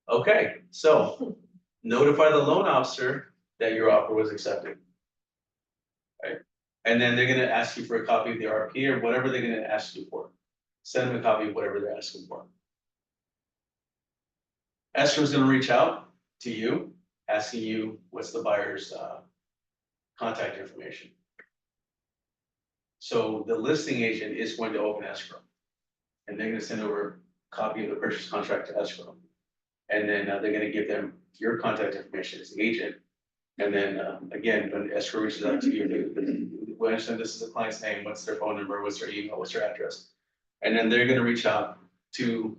okay, so notify the loan officer that your offer was accepted. Right? And then they're gonna ask you for a copy of the RP or whatever they're gonna ask you for. Send them a copy of whatever they're asking for. Escrow is gonna reach out to you, asking you what's the buyer's contact information. So the listing agent is going to open escrow. And they're gonna send over a copy of the purchase contract to escrow. And then they're gonna give them your contact information as the agent. And then again, when escrow reaches out to you, we understand this is a client's name, what's their phone number, what's their email, what's their address. And then they're gonna reach out to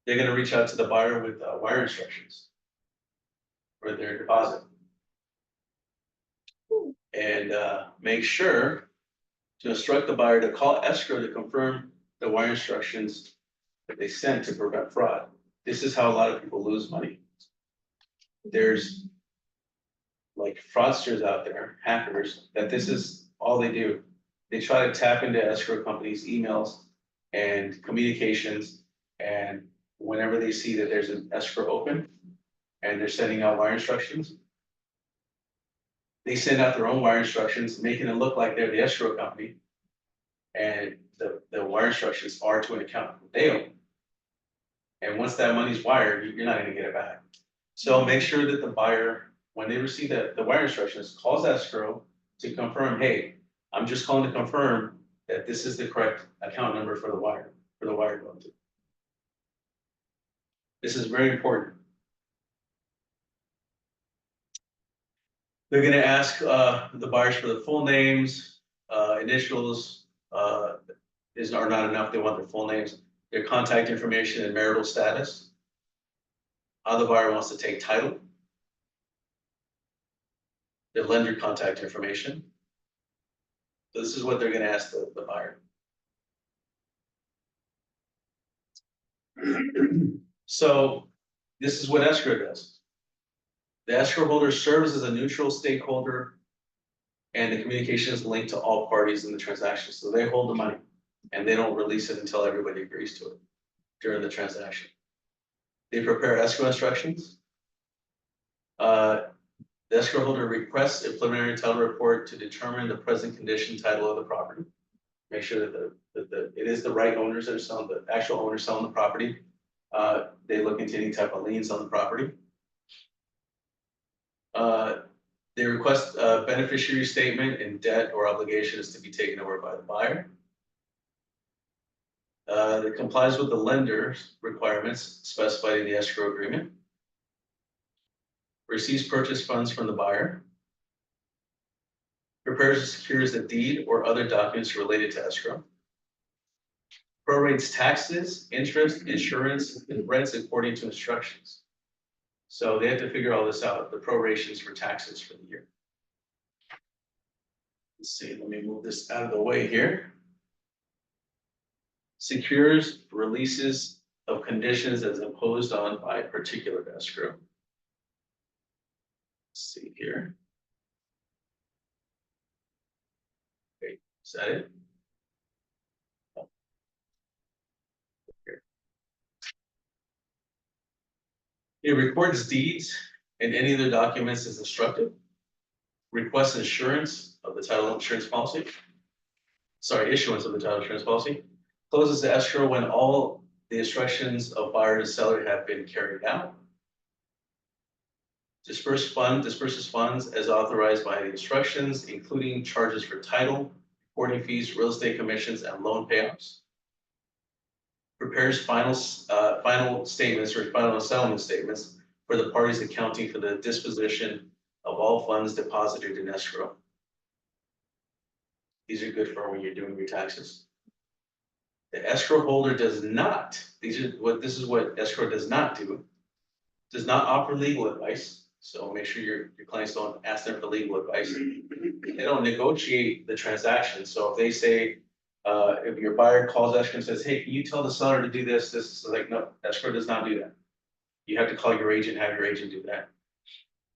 the buyer with wire instructions for their deposit. And make sure to instruct the buyer to call escrow to confirm the wire instructions that they sent to prevent fraud. This is how a lot of people lose money. There's like fraudsters out there, hackers, that this is all they do. They try to tap into escrow companies' emails and communications, and whenever they see that there's an escrow open and they're sending out wire instructions, they send out their own wire instructions, making it look like they're the escrow company. And the wire instructions are to an account they own. And once that money's wired, you're not gonna get it back. So make sure that the buyer, when they receive the wire instructions, calls escrow to confirm, hey, I'm just calling to confirm that this is the correct account number for the wire going to. This is very important. They're gonna ask the buyers for the full names, initials are not enough, they want their full names, their contact information and marital status. How the buyer wants to take title. Their lender contact information. So this is what they're gonna ask the buyer. So this is what escrow does. The escrow holder serves as a neutral stakeholder, and the communication is linked to all parties in the transaction. So they hold the money and they don't release it until everybody agrees to it during the transaction. They prepare escrow instructions. The escrow holder requests a preliminary title report to determine the present condition title of the property. Make sure that it is the right owners that are selling, the actual owners selling the property. They look into any type of liens on the property. They request a beneficiary statement and debt or obligations to be taken over by the buyer. That complies with the lender's requirements specified in the escrow agreement. Receives purchase funds from the buyer. Prepares and secures the deed or other documents related to escrow. Prorates taxes, interest, insurance, and rents according to instructions. So they have to figure all this out, the prorations for taxes for the year. Let's see, let me move this out of the way here. Secures releases of conditions as imposed on by particular escrow. Let's see here. Okay, is that it? It records deeds and any other documents as instructed. Requests insurance of the title insurance policy. Sorry, issuance of the title insurance policy. Closes the escrow when all the instructions of buyer and seller have been carried out. Disperses funds as authorized by the instructions, including charges for title, recording fees, real estate commissions, and loan payouts. Prepares final statements or final settlement statements for the parties accounting for the disposition of all funds deposited in escrow. These are good for when you're doing your taxes. The escrow holder does not, this is what escrow does not do, does not offer legal advice. So make sure your clients don't ask them for legal advice. They don't negotiate the transaction. So if they say, if your buyer calls escrow and says, hey, can you tell the seller to do this? This is like, no, escrow does not do that. You have to call your agent, have your agent do that.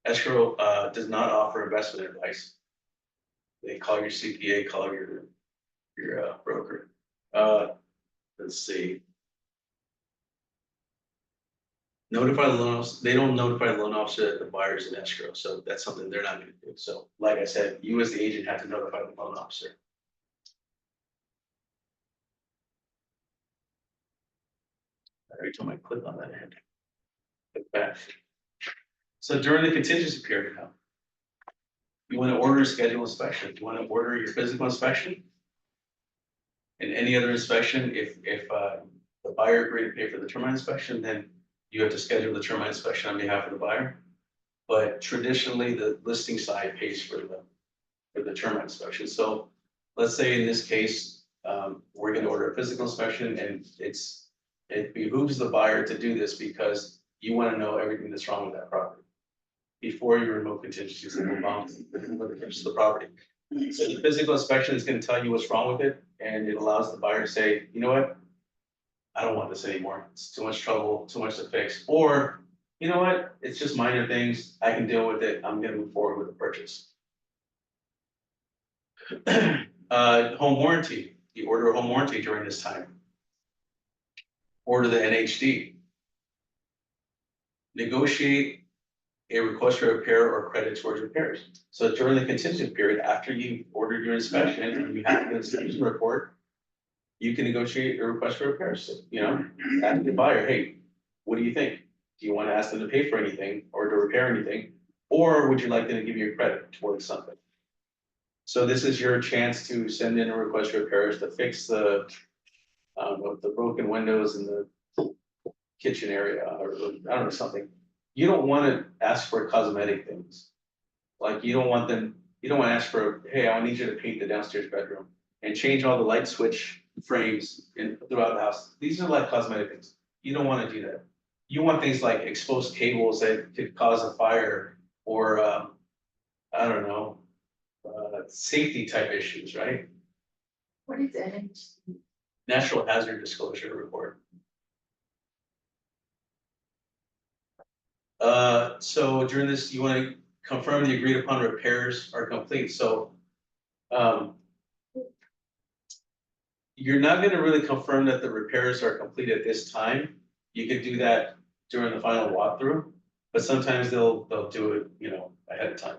Escrow does not offer investment advice. They call your CPA, call your broker. Let's see. Notify the loan officer. They don't notify the loan officer that the buyer's in escrow, so that's something they're not going to do. So, like I said, you as the agent have to notify the loan officer. Every time I click on that, I have to click back. So during the contingency period, now, you want to order a scheduled inspection. You want to order your physical inspection and any other inspection. If the buyer agreed to pay for the termite inspection, then you have to schedule the termite inspection on behalf of the buyer. But traditionally, the listing side pays for the termite inspection. So let's say in this case, we're going to order a physical inspection, and it behooves the buyer to do this because you want to know everything that's wrong with that property before you remove contingencies and move on with the purchase of the property. So the physical inspection is going to tell you what's wrong with it, and it allows the buyer to say, you know what, I don't want this anymore. It's too much trouble, too much to fix. Or, you know what, it's just minor things. I can deal with it. I'm going to move forward with the purchase. Home warranty. You order a home warranty during this time. Order the NHD. Negotiate a request for repair or credit towards repairs. So during the contingent period, after you ordered your inspection and you have the inspection report, you can negotiate a request for repairs. So, you know, ask the buyer, hey, what do you think? Do you want to ask them to pay for anything or to repair anything? Or would you like them to give you a credit towards something? So this is your chance to send in a request for repairs to fix the broken windows in the kitchen area, or I don't know, something. You don't want to ask for cosmetic things. Like you don't want to ask for, hey, I need you to paint the downstairs bedroom and change all the light switch frames throughout the house. These are like cosmetic things. You don't want to do that. You want things like exposed cables that could cause a fire, or I don't know, safety type issues, right? What is NHD? Natural hazard disclosure report. So during this, you want to confirm the agreed upon repairs are complete, so. You're not gonna really confirm that the repairs are complete at this time. You could do that during the final walkthrough, but sometimes they'll do it, ahead of time.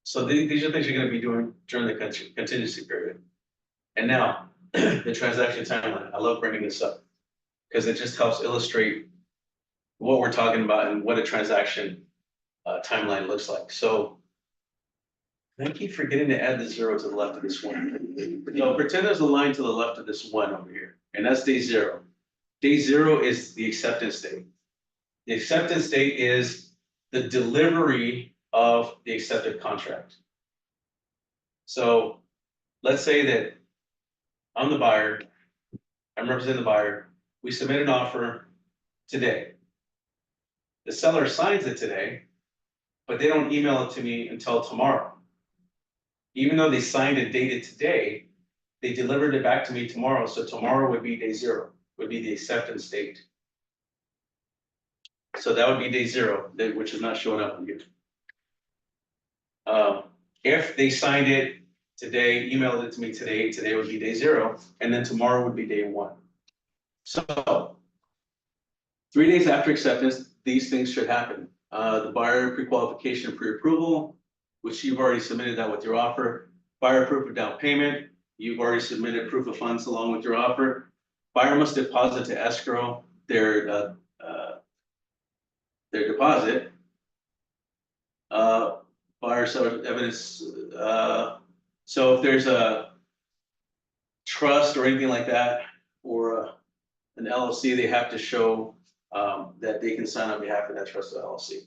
So these are things you're gonna be doing during the contingency period. And now, the transaction timeline, I love bringing this up, because it just helps illustrate what we're talking about and what a transaction timeline looks like. So I keep forgetting to add the 0 to the left of this one. No, pretend there's a line to the left of this 1 over here, and that's day 0. Day 0 is the acceptance date. The acceptance date is the delivery of the accepted contract. So let's say that I'm the buyer, I'm representing the buyer, we submit an offer today. The seller signs it today, but they don't email it to me until tomorrow. Even though they signed it dated today, they delivered it back to me tomorrow, so tomorrow would be day 0, would be the acceptance date. So that would be day 0, which is not showing up on you. If they signed it today, emailed it to me today would be day 0, and then tomorrow would be day 1. So 3 days after acceptance, these things should happen. The buyer pre-qualification, pre-approval, which you've already submitted that with your offer. Buyer proof of down payment, you've already submitted proof of funds along with your offer. Buyer must deposit to escrow their deposit. Buyer seller evidence, so if there's a trust or anything like that, or an LLC, they have to show that they can sign on behalf of that trust or LLC.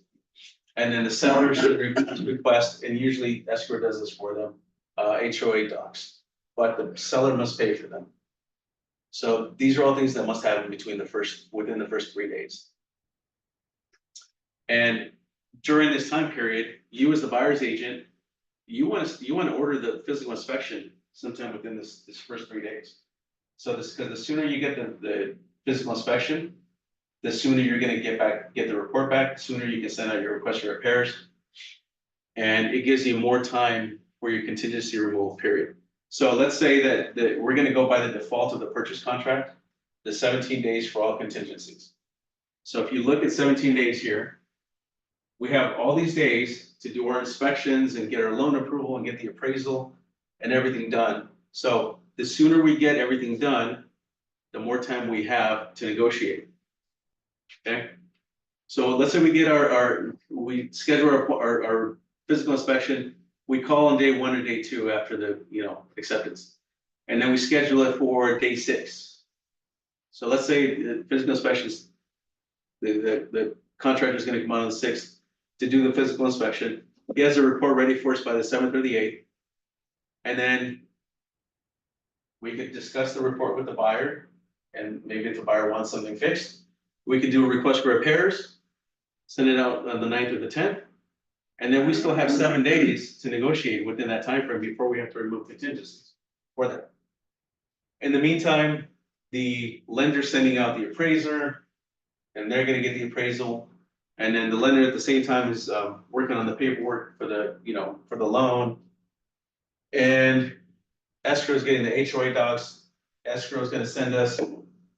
And then the seller should request, and usually escrow does this for them, HOA docs, but the seller must pay for them. So these are all things that must happen within the first 3 days. And during this time period, you as the buyer's agent, you want to order the physical inspection sometime within this first 3 days. So because the sooner you get the physical inspection, the sooner you're going to get the report back, the sooner you can send out your request for repairs. And it gives you more time for your contingency removal period. So let's say that we're going to go by the default of the purchase contract, the 17 days for all contingencies. So if you look at 17 days here, we have all these days to do our inspections and get our loan approval and get the appraisal and everything done. So the sooner we get everything done, the more time we have to negotiate. Okay, so let's say we get we schedule our physical inspection, we call on day 1 or day 2 after the acceptance, and then we schedule it for day 6. So let's say the physical inspections, the contractor is going to come out on the 6th to do the physical inspection. He has a report ready for us by the 7th or the 8th, and then we could discuss the report with the buyer, and maybe if the buyer wants something fixed, we could do a request for repairs, send it out on the 9th or the 10th, and then we still have 7 days to negotiate within that time frame before we have to remove contingencies for that. In the meantime, the lender's sending out the appraiser, and they're gonna get the appraisal, and then the lender at the same time is working on the paperwork for the loan. And escrow is getting the HOA docs. Escrow is gonna send us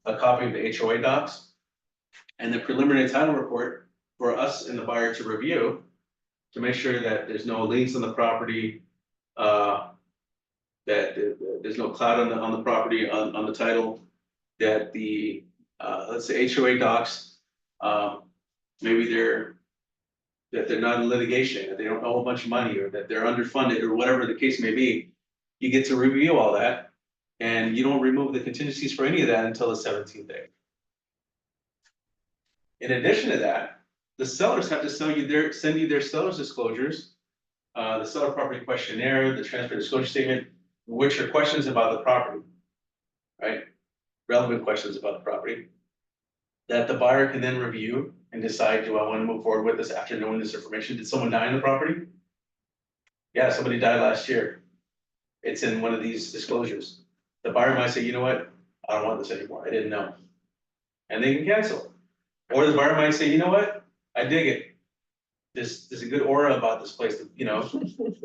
a copy of the HOA docs and the preliminary title report for us and the buyer to review, to make sure that there's no liens on the property, that there's no cloud on the property, on the title, that the let's say HOA docs, maybe they're not in litigation, that they don't owe a bunch of money, or that they're underfunded, or whatever the case may be. You get to review all that, and you don't remove the contingencies for any of that until the 17th day. In addition to that, the sellers have to send you their seller's disclosures, the seller property questionnaire, the transfer disclosure statement, which are questions about the property, right? Relevant questions about the property that the buyer can then review and decide, do I want to move forward with this after knowing this information? Did someone die in the property? Yeah, somebody died last year. It's in one of these disclosures. The buyer might say, you know what, I don't want this anymore, I didn't know. And they can cancel. Or the buyer might say, you know what, I dig it. There's a good aura about this place, you know,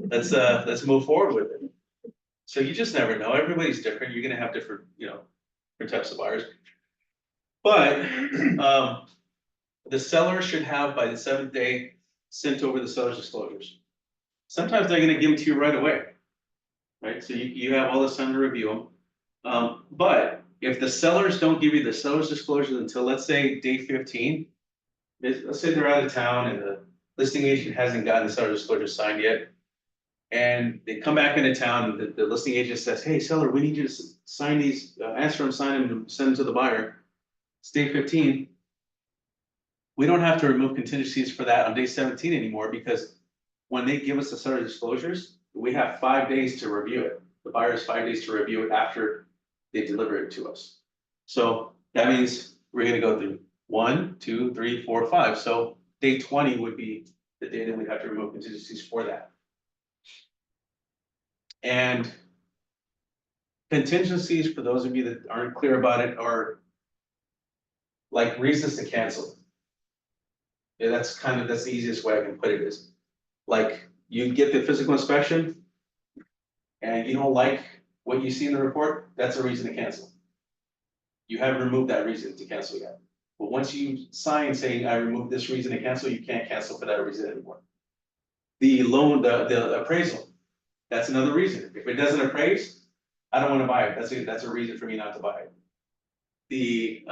let's move forward with it. So you just never know, everybody's different, you're gonna have different, you know, different types of buyers. But, the seller should have by the 7th day sent over the seller's disclosures. Sometimes they're gonna give them to you right away. Right, so you have all this time to review them. But if the sellers don't give you the seller's disclosures until, let's say, day 15, let's say they're out of town and the listing agent hasn't gotten the seller's disclosure signed yet. And they come back into town and the listing agent says, hey, seller, we need you to sign these, answer them, sign them, and send them to the buyer. It's day 15. We don't have to remove contingencies for that on day 17 anymore, because when they give us the seller's disclosures, we have 5 days to review it. The buyer has 5 days to review it after they deliver it to us. So that means we're gonna go through 1, 2, 3, 4, 5. So day 20 would be the day that we have to remove contingencies for that. And contingencies, for those of you that aren't clear about it, are like reasons to cancel. Yeah, that's the easiest way I can put it is, like, you get the physical inspection and you don't like what you see in the report, that's a reason to cancel. You haven't removed that reason to cancel yet. But once you sign saying, I removed this reason to cancel, you can't cancel for that reason anymore. The loan, the appraisal, that's another reason. If it doesn't appraise, I don't wanna buy it. That's a reason for me not to buy it. The,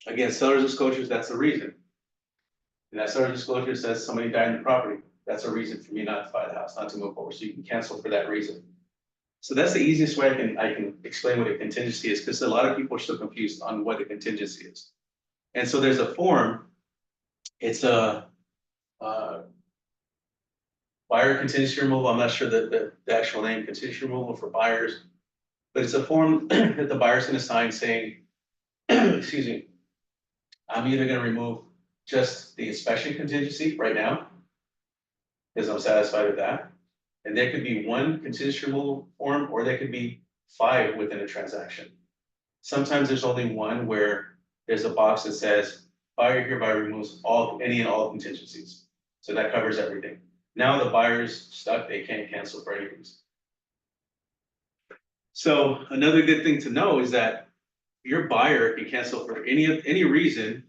again, seller's disclosures, that's a reason. And that seller's disclosure says somebody died in the property, that's a reason for me not to buy the house, not to move forward, so you can cancel for that reason. So that's the easiest way I can explain what a contingency is, because a lot of people are still confused on what a contingency is. And so there's a form, it's a, buyer contingency removal, I'm not sure the actual name, contingency removal for buyers. But it's a form that the buyer's gonna sign saying, excuse me, I'm either gonna remove just the inspection contingency right now, because I'm satisfied with that. And there could be one contingency removal form, or there could be 5 within a transaction. Sometimes there's only one where there's a box that says, buyer hereby removes any and all contingencies. So that covers everything. Now the buyer's stuck, they can't cancel for any reason. So another good thing to know is that your buyer can cancel for any reason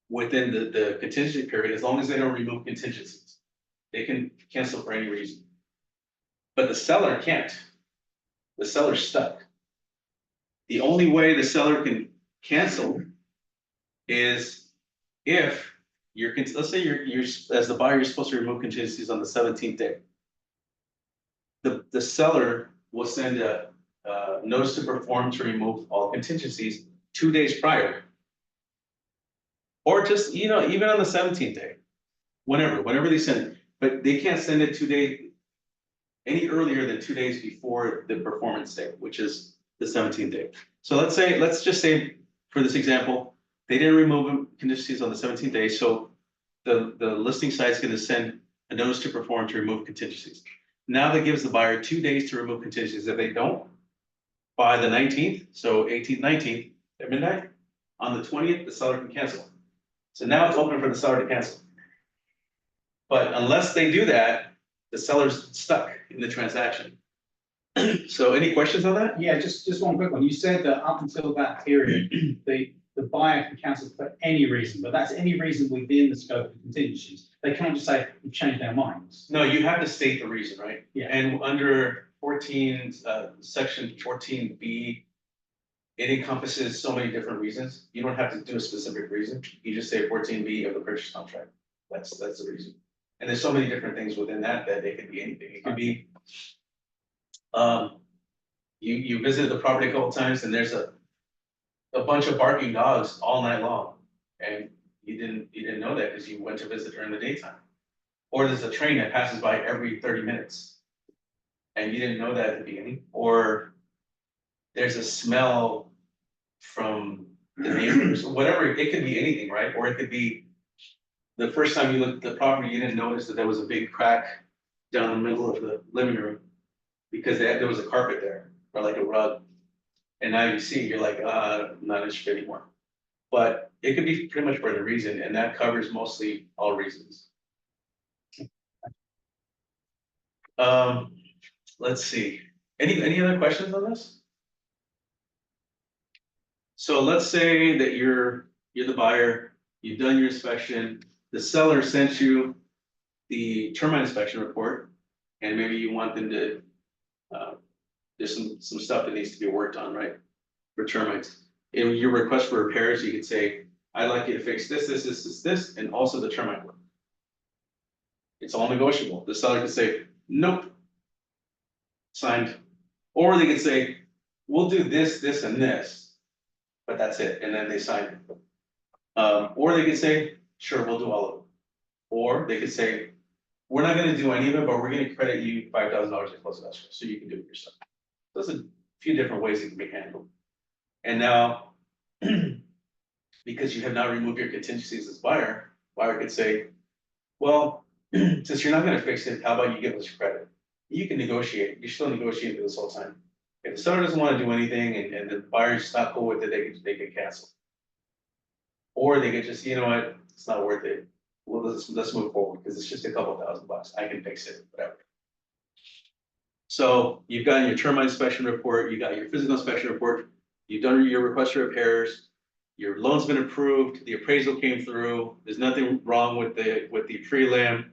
within the contingency period, as long as they don't remove contingencies. They can cancel for any reason. But the seller can't. The seller's stuck. The only way the seller can cancel is if let's say you're as the buyer, you're supposed to remove contingencies on the 17th day. The seller will send a notice to perform to remove all contingencies 2 days prior. Or just, you know, even on the 17th day, whenever they send it, but they can't send it 2 days, any earlier than 2 days before the performance day, which is the 17th day. So let's just say, for this example, they didn't remove contingencies on the 17th day, so the listing site is gonna send a notice to perform to remove contingencies. Now that gives the buyer 2 days to remove contingencies. If they don't, by the 19th, so 18th, 19th, at midnight, on the 20th, the seller can cancel. So now it's open for the seller to cancel. But unless they do that, the seller's stuck in the transaction. So any questions on that? Yeah, just one quick one. You said that up until that period, the buyer can cancel for any reason, but that's any reason within the scope of contingencies. They can't just say, we've changed our minds. No, you have to state the reason, right? Yeah. And under 14, section 14B, it encompasses so many different reasons. You don't have to do a specific reason. You just say 14B of the purchase contract. That's the reason. And there's so many different things within that it could be anything. It could be, you visited the property a couple times and there's a bunch of barking dogs all night long. And you didn't know that because you went to visit during the daytime. Or there's a train that passes by every 30 minutes. And you didn't know that at the beginning. Or there's a smell from the neighbors, whatever, it could be anything, right? Or it could be the first time you looked at the property, you didn't notice that there was a big crack down the middle of the living room because there was a carpet there or like a rug. And now you see, you're like, not interested anymore. But it could be pretty much for the reason, and that covers mostly all reasons. Let's see. Any other questions on this? So let's say that you're the buyer, you've done your inspection, the seller sent you the termite inspection report, and maybe you want them to, there's some stuff that needs to be worked on, right? For termites. In your request for repairs, you could say, I'd like you to fix this, and also the termite work. It's all negotiable. The seller could say, nope. Signed. Or they could say, we'll do this, and this, but that's it, and then they sign it. Or they could say, sure, we'll do all of it. Or they could say, we're not gonna do any of it, but we're gonna credit you $5,000 in closing escrow, so you can do it yourself. There's a few different ways it can be handled. And now, because you have not removed your contingencies as buyer could say, well, since you're not gonna fix it, how about you give us credit? You can negotiate, you're still negotiating this whole time. If the seller doesn't wanna do anything and the buyer's not cool with it, they could cancel. Or they could just, you know what, it's not worth it. Well, let's move forward, because it's just a couple $1,000, I can fix it, whatever. So you've gotten your termite inspection report, you got your physical inspection report, you've done your request for repairs, your loan's been approved, the appraisal came through, there's nothing wrong with the prelim,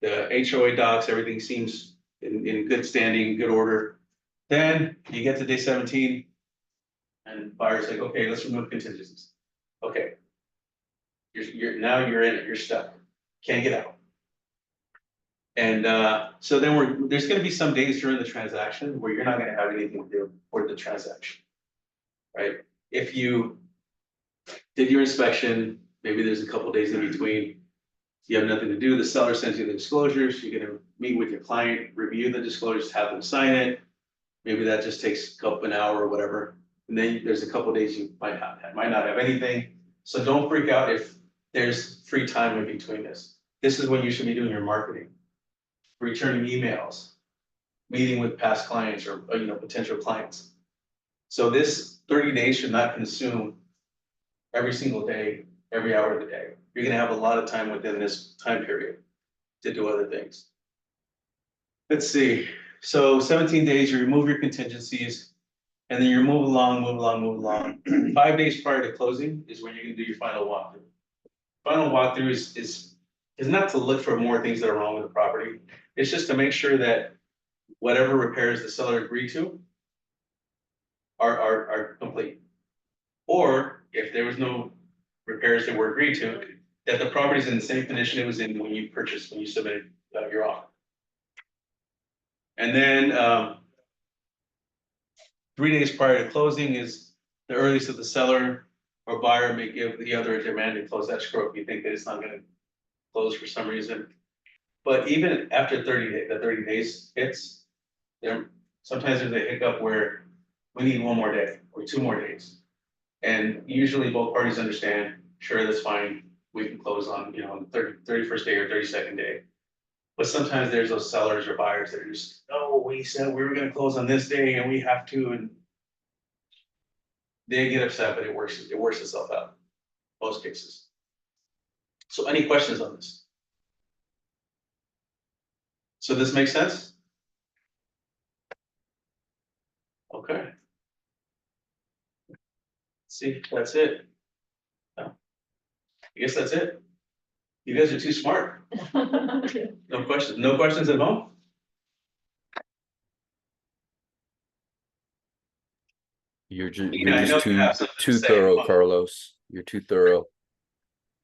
the HOA docs, everything seems in good standing, good order. Then you get to day 17, and buyer's like, okay, let's remove contingencies. Okay. Now you're in it, you're stuck, can't get out. And so then there's gonna be some days during the transaction where you're not gonna have anything to do for the transaction. Right? If you did your inspection, maybe there's a couple days in between, you have nothing to do, the seller sends you the disclosures, you're gonna meet with your client, review the disclosures, have them sign it. Maybe that just takes an hour or whatever. And then there's a couple days you might not have anything. So don't freak out if there's free time in between this. This is when you should be doing your marketing, returning emails, meeting with past clients or potential clients. So this 30 days should not consume every single day, every hour of the day. You're gonna have a lot of time within this time period to do other things. Let's see, so 17 days, you remove your contingencies, and then you move along. 5 days prior to closing is when you're gonna do your final walkthrough. Final walkthrough is not to look for more things that are wrong with the property. It's just to make sure that whatever repairs the seller agreed to are complete. Or if there was no repairs that were agreed to, that the property's in the same condition it was in when you submitted your offer. And then 3 days prior to closing is the earliest that the seller or buyer may give the other a demand to close escrow if you think that it's not gonna close for some reason. But even after 30 days, the 30 days hits, sometimes there's a hiccup where we need 1 more day or 2 more days. And usually both parties understand, sure, that's fine, we can close on, the 31st day or 32nd day. But sometimes there's those sellers or buyers that are just, oh, we said we were gonna close on this day and we have to, and they get upset, but it works itself out, most cases. So any questions on this? So this makes sense? Okay. See, that's it. I guess that's it. You guys are too smart. No questions at home? You're Yeah, I know just you have something to too say. thorough, Carlos. You're too thorough.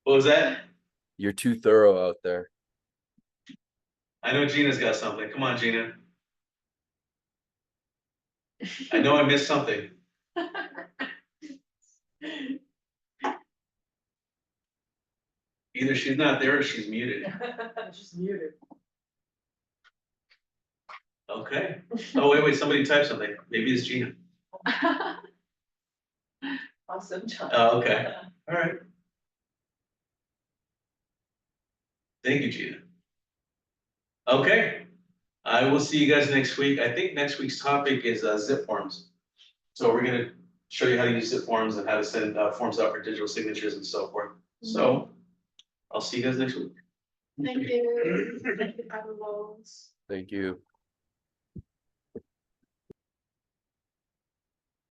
What was that? You're too thorough out there. I know Gina's got something. Come on, Gina. I know I missed something. Either she's not there or she's muted. Just muted. Okay. Oh, wait, somebody typed something. Maybe it's Gina. Awesome job. Oh, okay. All right. Thank you, Gina. Okay. I will see you guys next week. I think next week's topic is zip forms. So we're gonna show you how to use zip forms and how to send forms out for digital signatures and so forth. So I'll see you guys next week. Thank you. Thank you, Admirals. Thank you.